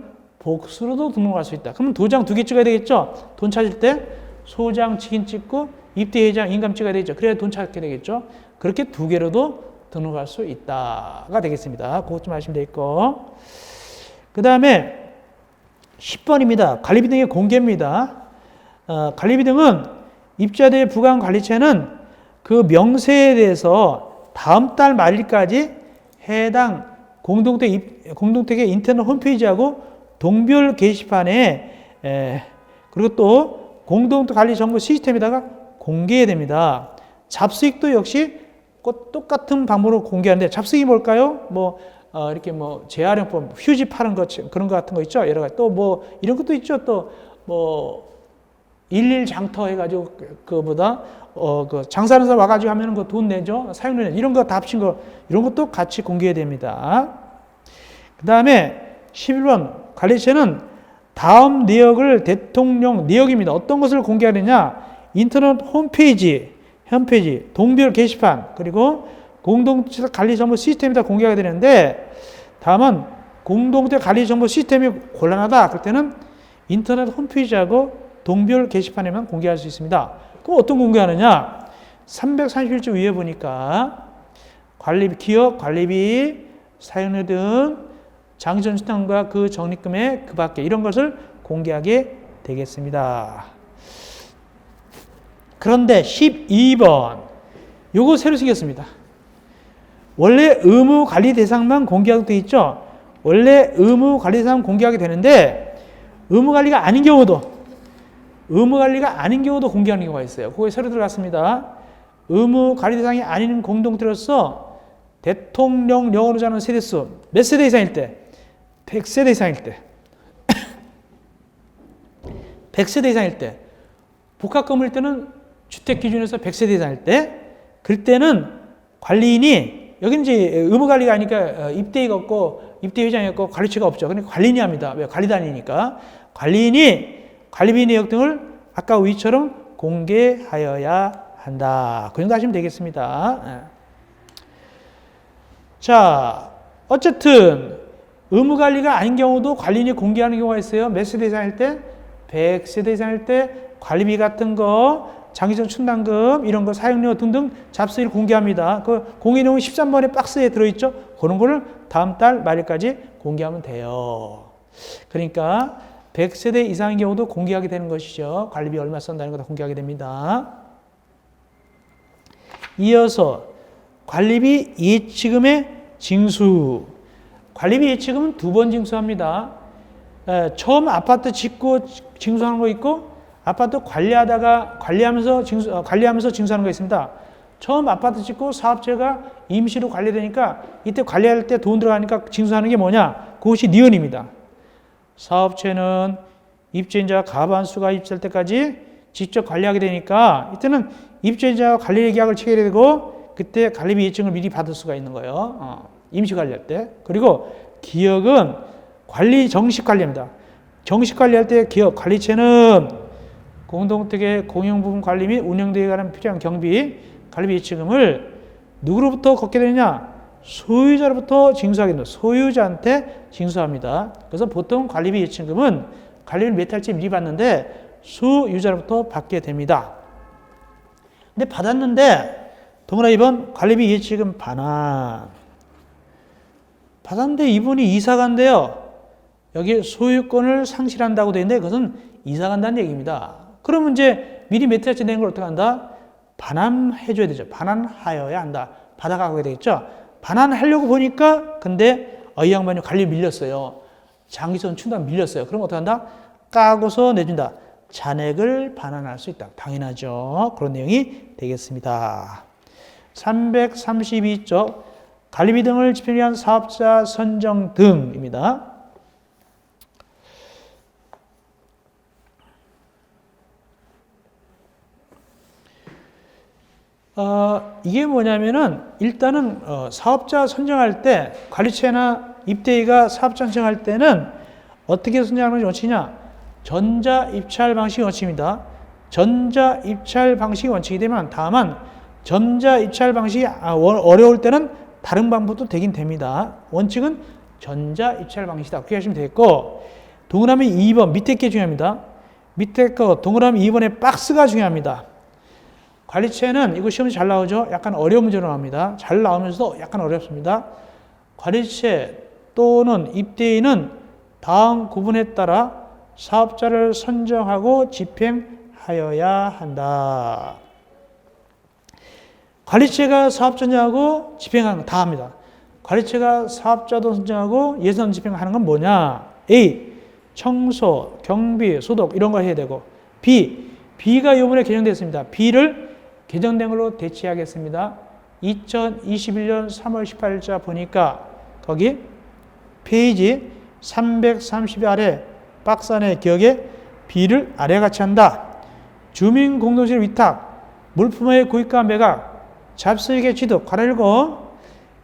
복수로도 등록할 수 있다. 그러면 도장 2개 찍어야 되겠죠? 돈 찾을 때 소장, 직인 찍고 입대 회장, 인감 찍어야 되겠죠. 그래야 돈 찾게 되겠죠. 그렇게 2개로도 등록할 수 있다가 되겠습니다. 그것 좀 아시면 되겠고. 그 다음에 10번입니다. 관리비 등의 공개입니다. 관리비 등은 입자대의 부과한 관리체는 그 명세에 대해서 다음 달 말일까지 해당 공동택의 인터넷 홈페이지하고 동별 게시판에 그리고 또 공동택 관리 정보 시스템에다가 공개해야 됩니다. 잡수익도 역시 똑같은 방법으로 공개하는데 잡수익이 뭘까요? 이렇게 재활용법, 휴지 파는 것, 그런 것 같은 거 있죠? 여러 가지. 또 이런 것도 있죠? 또 일일 장터 해가지고, 그보다, 장사하는 사람 와가지고 하면 그 돈 내죠? 사용료 내죠? 이런 거 다 합친 거, 이런 것도 같이 공개해야 됩니다. 그 다음에 11번, 관리체는 다음 내역을 내역입니다. 어떤 것을 공개하느냐? 인터넷 홈페이지, 동별 게시판, 그리고 공동체 관리 정보 시스템에다 공개하게 되는데, 다음은 공동체 관리 정보 시스템이 곤란하다. 그럴 때는 인터넷 홈페이지하고 동별 게시판에만 공개할 수 있습니다. 그럼 어떤 공개하느냐? 331조 위에 보니까 기업 관리비, 사용료 등 장전 수당과 그 적립금액 그 밖에 이런 것을 공개하게 되겠습니다. 그런데 12번 요거 새로 생겼습니다. 원래 의무 관리 대상만 공개하게 돼 있죠. 원래 의무 관리 대상 공개하게 되는데 의무 관리가 아닌 경우도 공개하는 경우가 있어요. 그거에 새로 들어갔습니다. 의무 관리 대상이 아닌 공동체로서 대통령령으로 자는 세대수 몇 세대 이상일 때? 100세대 이상일 때. 100세대 이상일 때. 복합 건물일 때는 주택 기준에서 100세대 이상일 때. 그럴 때는 관리인이 여기는 이제 의무 관리가 아니니까 입대가 없고 입대 회장이 없고 관리처가 없죠. 그러니까 관리인이 합니다. 왜? 관리단이니까. 관리인이 관리비 내역 등을 아까 위처럼 공개하여야 한다. 그 정도 하시면 되겠습니다. 자, 어쨌든 의무관리가 아닌 경우도 관리인이 공개하는 경우가 있어요. 몇 세대 이상일 때? 100세대 이상일 때 관리비 같은 거, 장기적 충당금 이런 거 사용료 등등 잡수를 공개합니다. 그 공개 내용은 13번의 박스에 들어있죠. 그런 거를 다음 달 말일까지 공개하면 돼요. 그러니까 100세대 이상인 경우도 공개하게 되는 것이죠. 관리비 얼마 쓴다는 거 다 공개하게 됩니다. 이어서 관리비 예치금의 징수. 관리비 예치금은 2번 징수합니다. 처음 아파트 짓고 징수하는 거 있고 아파트 관리하면서 징수하는 거 있습니다. 처음 아파트 짓고 사업체가 임시로 관리되니까 이때 관리할 때 돈 들어가니까 징수하는 게 뭐냐? 그것이 니은입니다. 사업체는 입주인자 과반수가 입주할 때까지 직접 관리하게 되니까 이때는 입주인자와 관리 계약을 체결해야 되고 그때 관리비 예증을 미리 받을 수가 있는 거예요. 임시 관리할 때. 그리고 기업은 정식 관리입니다. 정식 관리할 때 기업 관리체는 공동택의 공용부분 관리 및 운영대에 관한 필요한 경비, 관리비 예치금을 누구로부터 걷게 되느냐? 소유자로부터 징수하게 됩니다. 소유자한테 징수합니다. 그래서 보통 관리비 예치금은 관리비를 몇 달째 미리 받는데 소유자로부터 받게 됩니다. 근데 받았는데 동그라 2번 관리비 예치금 반환. 받았는데 이분이 이사 간대요. 여기 소유권을 상실한다고 되어 있는데 그것은 이사 간다는 얘기입니다. 그러면 이제 미리 몇 달째 낸 걸 어떻게 한다? 반환해줘야 되죠. 반환하여야 한다. 받아가게 되겠죠. 반환하려고 보니까 근데 이 양반이 관리 밀렸어요. 장기전 충당 밀렸어요. 그럼 어떻게 한다? 까고서 내준다. 잔액을 반환할 수 있다. 당연하죠. 그런 내용이 되겠습니다. 332쪽 관리비 등을 집행하기 위한 사업자 선정 등입니다. 이게 뭐냐면은 일단은 사업자 선정할 때 관리체나 입대위가 사업자 선정할 때는 어떻게 선정하는 원칙이냐? 전자 입찰 방식이 원칙입니다. 전자 입찰 방식이 원칙이 되면 다만 전자 입찰 방식이 어려울 때는 다른 방법도 되긴 됩니다. 원칙은 전자 입찰 방식이다. 그렇게 하시면 되겠고 동그라미 2번 밑에 게 중요합니다. 밑에 거 동그라미 2번의 박스가 중요합니다. 관리체는 이거 시험이 잘 나오죠? 약간 어려운 문제로 나옵니다. 잘 나오면서도 약간 어렵습니다. 관리체 또는 입대인은 다음 구분에 따라 사업자를 선정하고 집행하여야 한다. 관리체가 사업자 선정하고 집행하는 거 다 합니다. 관리체가 사업자도 선정하고 예산 집행하는 건 뭐냐? A. 청소, 경비, 소독 이런 거 해야 되고 B. B가 이번에 개정됐습니다. B를 개정된 걸로 대체하겠습니다. 2021년 3월 18일자 보니까 거기 페이지 330 아래 박스 안에 기억에 B를 아래 같이 한다. 주민공동체 위탁, 물품의 구입과 매각, 잡수익의 취득, 괄호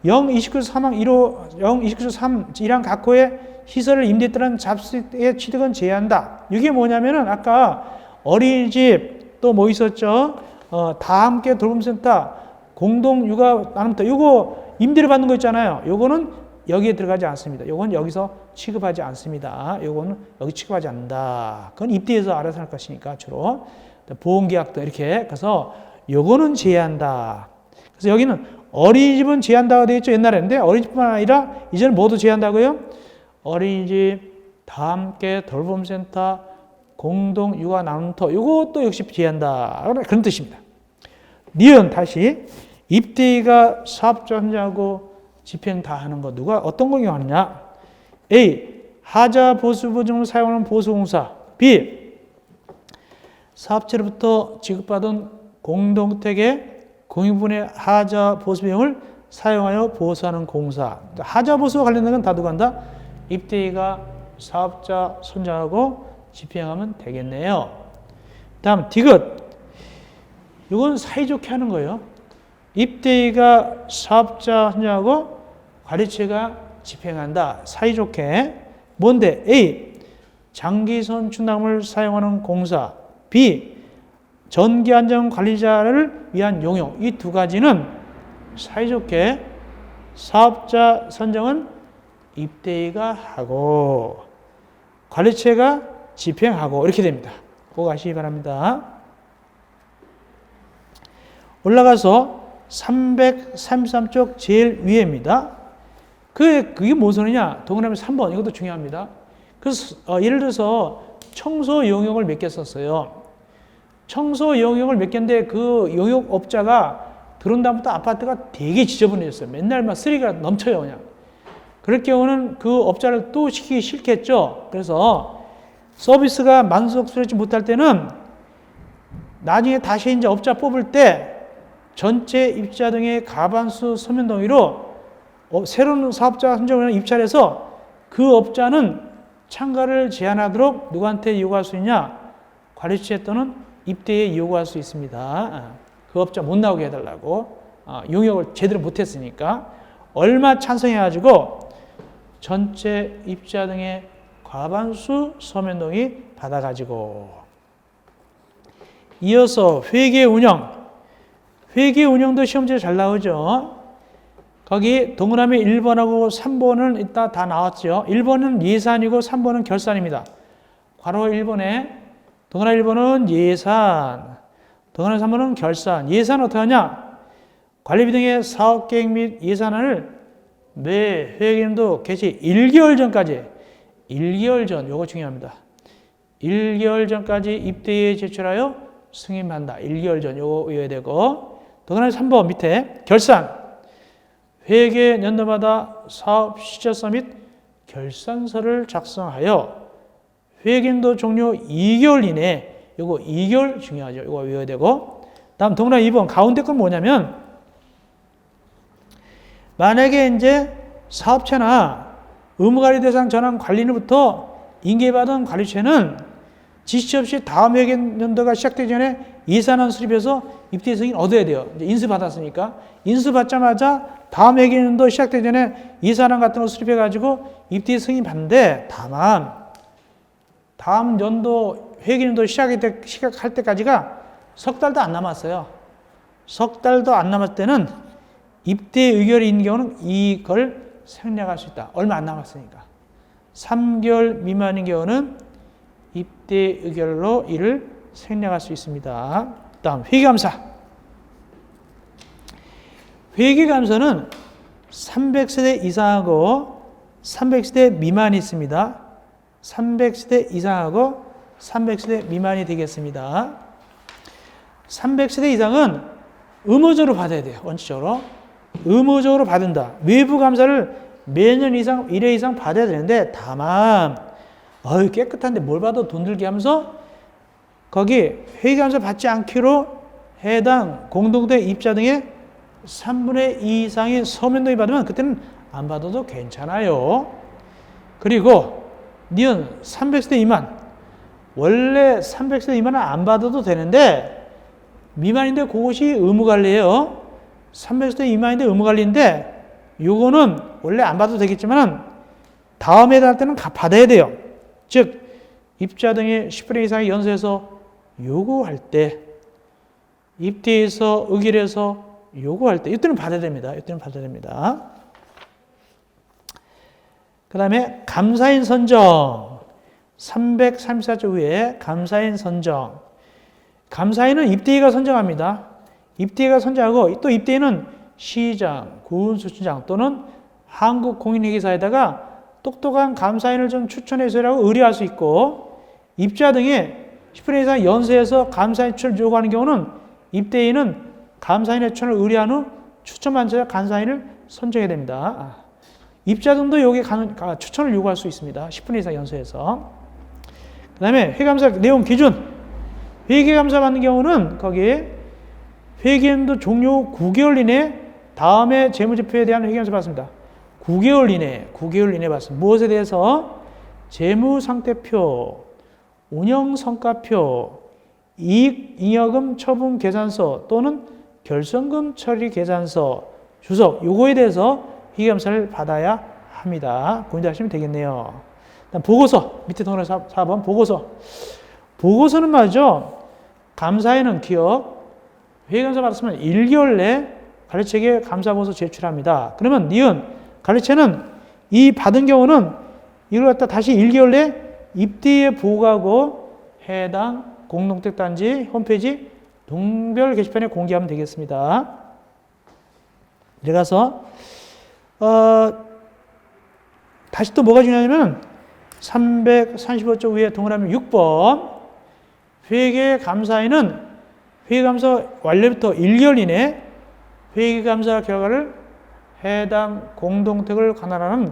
029 사망 1호 029 3 1항 각호의 시설을 임대했다는 잡수익의 취득은 제한한다. 이게 뭐냐면은 아까 어린이집 또 뭐 있었죠? 다 함께 돌봄센터, 공동 육아 나눔터 요거 임대를 받는 거 있잖아요. 요거는 여기에 들어가지 않습니다. 요건 여기서 취급하지 않습니다. 요거는 여기 취급하지 않는다. 그건 입대해서 알아서 할 것이니까 주로 보험계약 등 이렇게 그래서 요거는 제한한다. 그래서 여기는 어린이집은 제한한다고 되어 있죠. 옛날에는. 근데 어린이집뿐만 아니라 이제는 모두 제한한다고요? 어린이집, 다 함께 돌봄센터, 공동 육아 나눔터 이것도 역시 제한한다. 그런 뜻입니다. 니은 다시 입대가 사업자 선정하고 집행 다 하는 거 누가 어떤 걸 이용하느냐? A. 하자 보수보증을 사용하는 보수공사. B. 사업체로부터 지급받은 공동택의 공유분의 하자 보수비용을 사용하여 보수하는 공사. 하자 보수와 관련된 건 다 누가 한다? 입대가 사업자 선정하고 집행하면 되겠네요. 다음 디귿. 이건 사이좋게 하는 거예요. 입대가 사업자 선정하고 관리체가 집행한다. 사이좋게. 뭔데? A. 장기선 충당을 사용하는 공사. B. 전기안전관리자를 위한 용역. 이 두 가지는 사이좋게 사업자 선정은 입대가 하고 관리체가 집행하고 이렇게 됩니다. 꼭 아시기 바랍니다. 올라가서 333쪽 제일 위에입니다. 그게 뭔 소리냐? 동그라미 3번 이것도 중요합니다. 그래서 예를 들어서 청소 용역을 몇 개 썼어요. 청소 용역을 몇 개인데 그 용역업자가 들어온 다음부터 아파트가 되게 지저분해졌어요. 맨날 막 쓰레기가 넘쳐요 그냥. 그럴 경우는 그 업자를 또 시키기 싫겠죠. 그래서 서비스가 만족스럽지 못할 때는 나중에 다시 이제 업자 뽑을 때 전체 입자 등의 가반수 서면 동의로 새로운 사업자 선정을 입찰해서 그 업자는 참가를 제한하도록 누구한테 요구할 수 있냐? 관리체 또는 입대에 요구할 수 있습니다. 그 업자 못 나오게 해달라고. 용역을 제대로 못했으니까. 얼마 찬성해가지고 전체 입자 등의 과반수 서면 동의 받아가지고. 이어서 회계 운영. 회계 운영도 시험지에 잘 나오죠. 거기 동그라미 1번하고 3번은 이따 다 나왔죠. 1번은 예산이고 3번은 결산입니다. 괄호 1번에 동그라미 1번은 예산, 동그라미 3번은 결산. 예산은 어떻게 하냐? 관리비 등의 사업계획 및 예산안을 매 회계연도 개시 1개월 전까지 1개월 전, 요거 중요합니다. 1개월 전까지 입대에 제출하여 승인한다. 1개월 전, 요거 외워야 되고. 동그라미 3번 밑에 결산. 회계 연도마다 사업 시작서 및 결산서를 작성하여 회계연도 종료 2개월 이내, 요거 2개월 중요하죠. 요거 외워야 되고. 다음 동그라미 2번 가운데 건 뭐냐면 만약에 이제 사업체나 의무관리 대상 전환 관리인으로부터 인계받은 관리체는 지시 없이 다음 회계연도가 시작되기 전에 예산안 수립해서 입대 승인 얻어야 돼요. 이제 인수 받았으니까. 인수 받자마자 다음 회계연도 시작되기 전에 예산안 같은 거 수립해가지고 입대 승인 받는데 다만 다음 연도 회계연도 시작할 때까지가 석 달도 안 남았어요. 석 달도 안 남았을 때는 입대 의결이 있는 경우는 이걸 생략할 수 있다. 얼마 안 남았으니까. 3개월 미만인 경우는 입대 의결로 이를 생략할 수 있습니다. 다음 회계감사. 회계감사는 300세대 이상하고 300세대 미만이 있습니다. 300세대 이상하고 300세대 미만이 되겠습니다. 300세대 이상은 의무적으로 받아야 돼요. 원칙적으로. 의무적으로 받는다. 외부 감사를 매년 이상, 1회 이상 받아야 되는데 다만 깨끗한데 뭘 봐도 돈 들게 하면서 거기 회계감사 받지 않기로 해당 공동대 입자 등의 3분의 2 이상의 서면 동의 받으면 그때는 안 받아도 괜찮아요. 그리고 니은 300세대 미만. 원래 300세대 미만은 안 받아도 되는데 미만인데 그것이 의무관리예요. 300세대 미만인데 의무관리인데 요거는 원래 안 받아도 되겠지만 다음에 할 때는 받아야 돼요. 즉 입자 등의 10분의 이상의 연수에서 요구할 때 입대에서 의결해서 요구할 때 이때는 받아야 됩니다. 이때는 받아야 됩니다. 그 다음에 감사인 선정 334조 후에 감사인 선정. 감사인은 입대위가 선정합니다. 입대위가 선정하고 또 입대위는 시장, 군수청장 또는 한국공인회계사에다가 똑똑한 감사인을 좀 추천해 주라고 의뢰할 수 있고 입자 등의 10분의 이상 연수에서 감사인 추천을 요구하는 경우는 입대위는 감사인의 추천을 의뢰한 후 추천받은 감사인을 선정해야 됩니다. 입자 등도 여기 추천을 요구할 수 있습니다. 10분의 이상 연수에서. 그 다음에 회계감사 내용 기준. 회계감사 받는 경우는 거기 회계연도 종료 9개월 이내 다음에 재무제표에 대한 회계감사 받습니다. 9개월 이내 받습니다. 무엇에 대해서? 재무상태표, 운영성과표, 이익잉여금 처분 계산서 또는 결손금 처리 계산서, 주석 요거에 대해서 회계감사를 받아야 합니다. 고민하시면 되겠네요. 일단 보고서 밑에 동그라미 4번 보고서. 보고서는 말이죠. 감사에는 기억 회계감사 받았으면 1개월 내 관리처에게 감사보고서 제출합니다. 그러면 니은 관리처는 이 받은 경우는 이걸 갖다 다시 1개월 내 입대에 보고하고 해당 공동택단지 홈페이지 동별 게시판에 공개하면 되겠습니다. 들어가서 다시 또 뭐가 중요하냐면 335조 위에 동그라미 6번 회계감사인은 회계감사 완료부터 1개월 이내 회계감사 결과를 해당 공동택을 관할하는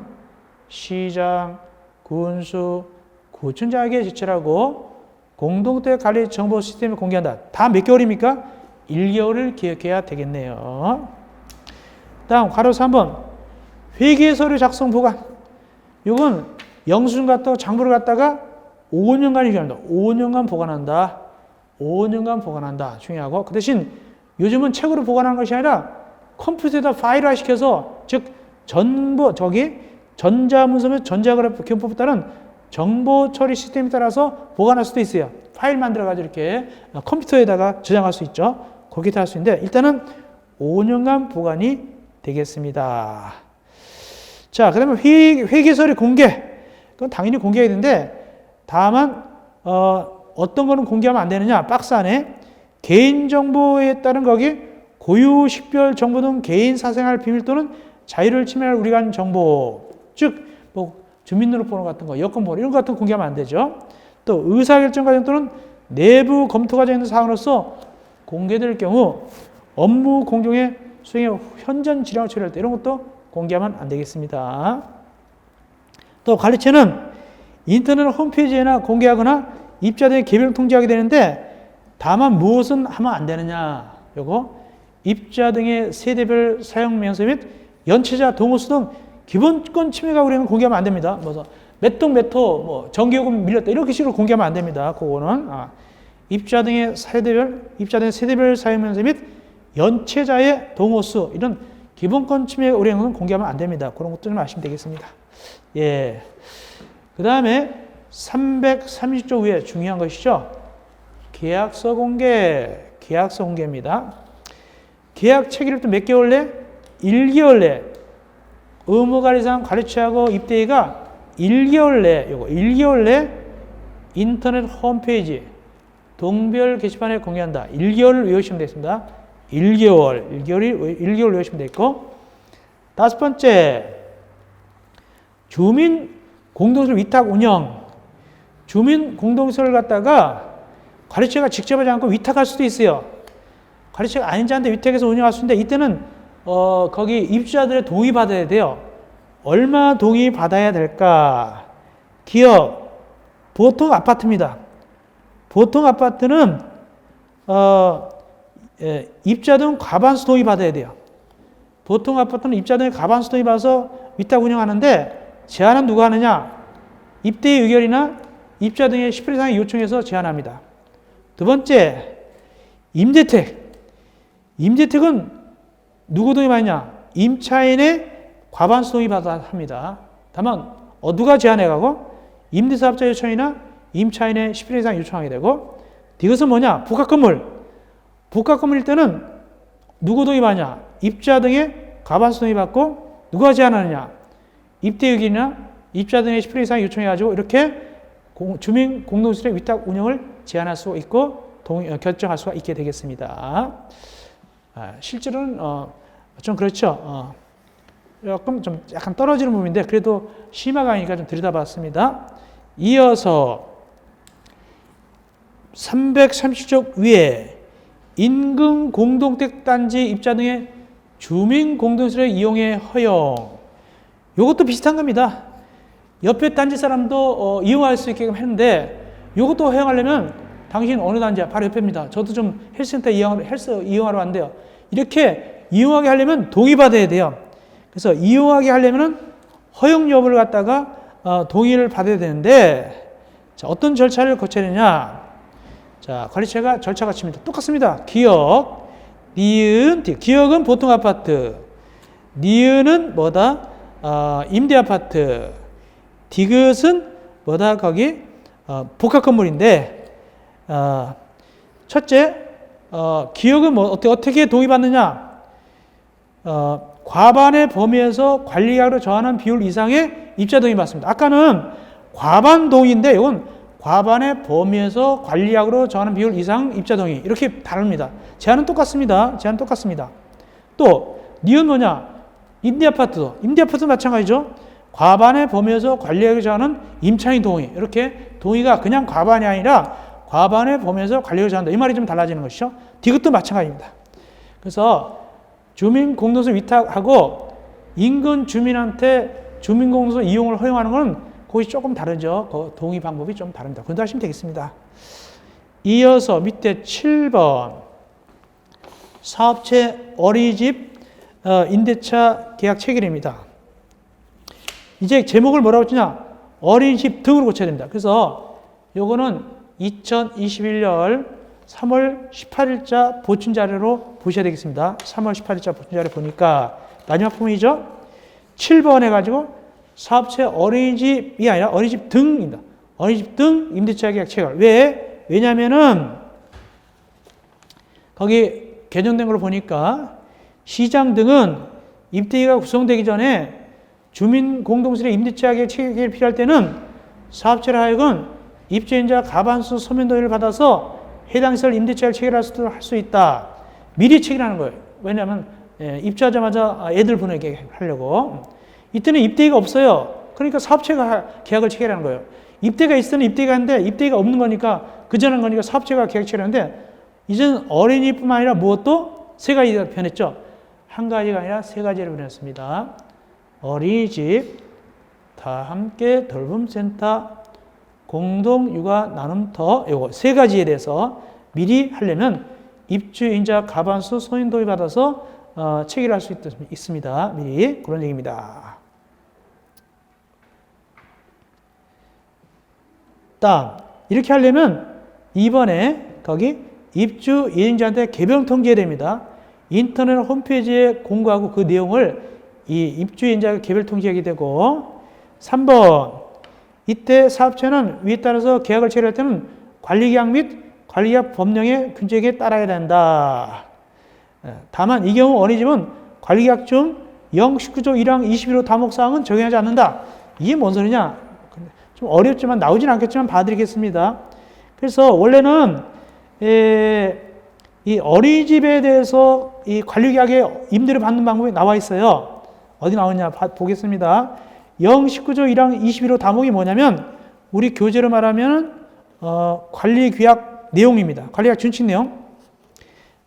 시장, 군수, 구청장에게 제출하고 공동택 관리 정보 시스템에 공개한다. 다 몇 개월입니까? 1개월을 기억해야 되겠네요. 다음 괄호 3번 회계서류 작성 보관. 이건 영수증 갖다가 장부를 갖다가 5년간 유지한다. 5년간 보관한다. 5년간 보관한다. 중요하고 그 대신 요즘은 책으로 보관하는 것이 아니라 컴퓨터에다 파일화 시켜서 즉 전자문서면 전자그래프 기본법에 따른 정보 처리 시스템에 따라서 보관할 수도 있어요. 파일 만들어가지고 이렇게 컴퓨터에다가 저장할 수 있죠. 거기다 할 수 있는데 일단은 5년간 보관이 되겠습니다. 자, 그러면 회계서류 공개. 그건 당연히 공개해야 되는데 다만 어떤 거는 공개하면 안 되느냐. 박스 안에 개인정보에 따른 거기 고유 식별 정보 등 개인 사생활 비밀 또는 자유를 침해할 우리간 정보. 즉 뭐 주민등록번호 같은 거, 여권번호 이런 거 같은 거 공개하면 안 되죠. 또 의사결정 과정 또는 내부 검토 과정에 있는 사항으로서 공개될 경우 업무 공정의 수행의 현장 질환을 처리할 때 이런 것도 공개하면 안 되겠습니다. 또 관리처는 인터넷 홈페이지에나 공개하거나 입자된 개별 통지하게 되는데 다만 무엇은 하면 안 되느냐. 요거 입자 등의 세대별 사용 명세 및 연체자 동호수 등 기본권 침해가 우리는 공개하면 안 됩니다. 몇 호 전기요금 밀렸다 이렇게 식으로 공개하면 안 됩니다. 그거는 입자 등의 세대별 사용 명세 및 연체자의 동호수 이런 기본권 침해 우량은 공개하면 안 됩니다. 그런 것도 좀 아시면 되겠습니다. 예. 그 다음에 330조 위에 중요한 것이죠. 계약서 공개입니다. 계약 체결일 또 몇 개월 내? 1개월 내 의무관리상 관리처하고 입대위가 1개월 내 인터넷 홈페이지 동별 게시판에 공개한다. 1개월을 외우시면 되겠습니다. 1개월 외우시면 되겠고, 다섯 번째, 주민 공동시설 위탁 운영. 주민 공동시설을 갖다가 관리처가 직접 하지 않고 위탁할 수도 있어요. 관리처가 아닌 자한테 위탁해서 운영할 수 있는데, 이때는 거기 입주자들의 동의 받아야 돼요. 얼마 동의 받아야 될까? 기업, 보통 아파트입니다. 보통 아파트는 입주자 등 과반수 동의 받아야 돼요. 보통 아파트는 입주자 등의 과반수 동의 받아서 위탁 운영하는데, 제한은 누가 하느냐? 입대의 의결이나 입주자 등의 10% 이상의 요청에서 제한합니다. 두 번째, 임대택. 임대택은 누구 동의 받느냐? 임차인의 과반수 동의 받아야 합니다. 다만 누가 제한해가고 임대사업자 요청이나 임차인의 10% 이상 요청하게 되고, 이것은 뭐냐? 복합건물. 복합건물일 때는 누구 동의 받냐? 입주자 등의 과반수 동의 받고, 누가 제한하느냐? 입대의견이나 입주자 등의 10% 이상 요청해가지고 이렇게 주민 공동시설의 위탁 운영을 제한할 수 있고 결정할 수가 있게 되겠습니다. 실제로는 좀 그렇죠. 조금 좀 약간 떨어지는 부분인데 그래도 심화가 아니니까 좀 들여다봤습니다. 이어서 330쪽 위에 인근 공동택단지 입자 등의 주민 공동시설의 이용의 허용. 이것도 비슷한 겁니다. 옆에 단지 사람도 이용할 수 있게끔 했는데, 이것도 허용하려면 당신 어느 단지야? 바로 옆입니다. 저도 좀 헬스센터 이용하러 왔는데요. 이렇게 이용하게 하려면 동의받아야 돼요. 그래서 이용하게 하려면 허용 여부를 갖다가 동의를 받아야 되는데, 자, 어떤 절차를 거쳐야 되냐? 자, 관리처가 절차가 칩니다. 똑같습니다. 기억, 니은, 기억은 보통 아파트, 니은은 뭐다? 임대 아파트, 디귿은 뭐다? 거기 복합 건물인데, 첫째, 기억은 뭐 어떻게 동의받느냐? 과반의 범위에서 관리약으로 정하는 비율 이상의 입자 동의 받습니다. 아까는 과반 동의인데, 이건 과반의 범위에서 관리약으로 정하는 비율 이상 입자 동의. 이렇게 다릅니다. 제한은 똑같습니다. 또 니은 뭐냐? 임대 아파트도 마찬가지죠. 과반의 범위에서 관리약으로 정하는 임차인 동의. 이렇게 동의가 그냥 과반이 아니라 과반의 범위에서 관리약으로 정한다. 이 말이 좀 달라지는 것이죠. 디귿도 마찬가지입니다. 그래서 주민 공동시설 위탁하고 인근 주민한테 주민 공동시설 이용을 허용하는 것은 그것이 조금 다르죠. 그 동의 방법이 좀 다릅니다. 그런데 하시면 되겠습니다. 이어서 밑에 7번 사업체 어린이집 임대차 계약 체결입니다. 이제 제목을 뭐라고 쓰냐? 어린이집 등으로 고쳐야 됩니다. 그래서 요거는 2021년 3월 18일자 보충 자료로 보셔야 되겠습니다. 3월 18일자 보충 자료 보니까 마지막 부분이죠. 7번 해가지고 사업체 어린이집이 아니라 어린이집 등입니다. 어린이집 등 임대차 계약 체결. 왜냐면은 거기 개정된 걸 보니까 시장 등은 입대기가 구성되기 전에 주민 공동시설의 임대차 계약 체결이 필요할 때는 사업체를 하여금 입주인자 과반수 서면 동의를 받아서 해당 시설 임대차를 체결할 수 있다. 미리 체결하는 거예요. 왜냐하면 입주하자마자 애들 보내게 하려고. 이때는 입대기가 없어요. 그러니까 사업체가 계약을 체결하는 거예요. 입대가 있을 때는 입대가 하는데 입대가 없는 거니까 그전한 거니까 사업체가 계약 체결하는데, 이제는 어린이뿐만 아니라 무엇도 세 가지가 변했죠. 한 가지가 아니라 세 가지를 변했습니다. 어린이집, 다 함께 돌봄센터, 공동육아 나눔터, 요거 세 가지에 대해서 미리 하려면 입주인자 과반수 소인 동의 받아서 체결할 수 있습니다. 미리 그런 얘기입니다. 다음 이렇게 하려면 이번에 거기 입주 예정자한테 개별 통지해야 됩니다. 인터넷 홈페이지에 공고하고 그 내용을 이 입주 예정자가 개별 통지하게 되고, 3번 이때 사업체는 위에 따라서 계약을 체결할 때는 관리계약 및 관리계약 법령의 규정에 따라야 된다. 다만 이 경우 어린이집은 관리계약 중 19조 1항 21호 다목사항은 적용하지 않는다. 이게 뭔 소리냐? 좀 어렵지만 나오진 않겠지만 봐드리겠습니다. 그래서 원래는 이 어린이집에 대해서 이 관리계약의 임대를 받는 방법이 나와 있어요. 어디 나오냐 보겠습니다. 19조 1항 21호 다목이 뭐냐면 우리 교재로 말하면 관리계약 내용입니다. 관리계약 준칙 내용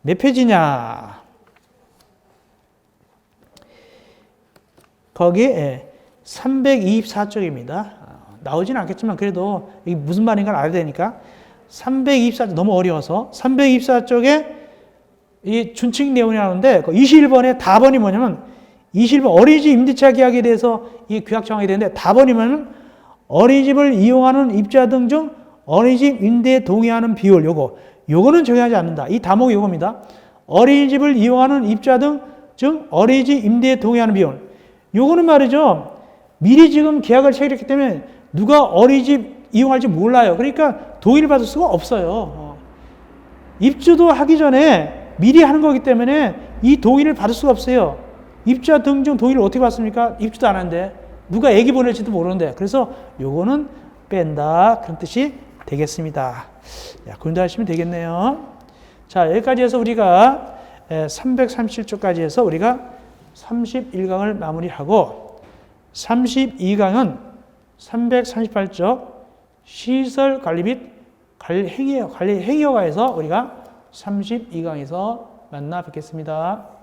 몇 페이지냐? 거기에 324쪽입니다. 나오진 않겠지만 그래도 이게 무슨 말인가 알아야 되니까 324쪽 너무 어려워서 324쪽에 이 준칙 내용이 나오는데 21번에 답번이 뭐냐면 21번 어린이집 임대차 계약에 대해서 이 규약 정하게 되는데 답번이면 어린이집을 이용하는 입자 등 중 어린이집 임대에 동의하는 비율 요거는 정의하지 않는다. 이 다목이 요겁니다. 어린이집을 이용하는 입자 등 중 어린이집 임대에 동의하는 비율 요거는 말이죠. 미리 지금 계약을 체결했기 때문에 누가 어린이집 이용할지 몰라요. 그러니까 동의를 받을 수가 없어요. 입주도 하기 전에 미리 하는 거기 때문에 이 동의를 받을 수가 없어요. 입주자 등 중 동의를 어떻게 받습니까? 입주도 안 하는데 누가 애기 보낼지도 모르는데 그래서 요거는 뺀다 그런 뜻이 되겠습니다. 공부하시면 되겠네요. 자 여기까지 해서 우리가 337쪽까지 해서 우리가 31강을 마무리하고 32강은 338쪽 시설관리 및 관리 행위허가에서 우리가 32강에서 만나 뵙겠습니다.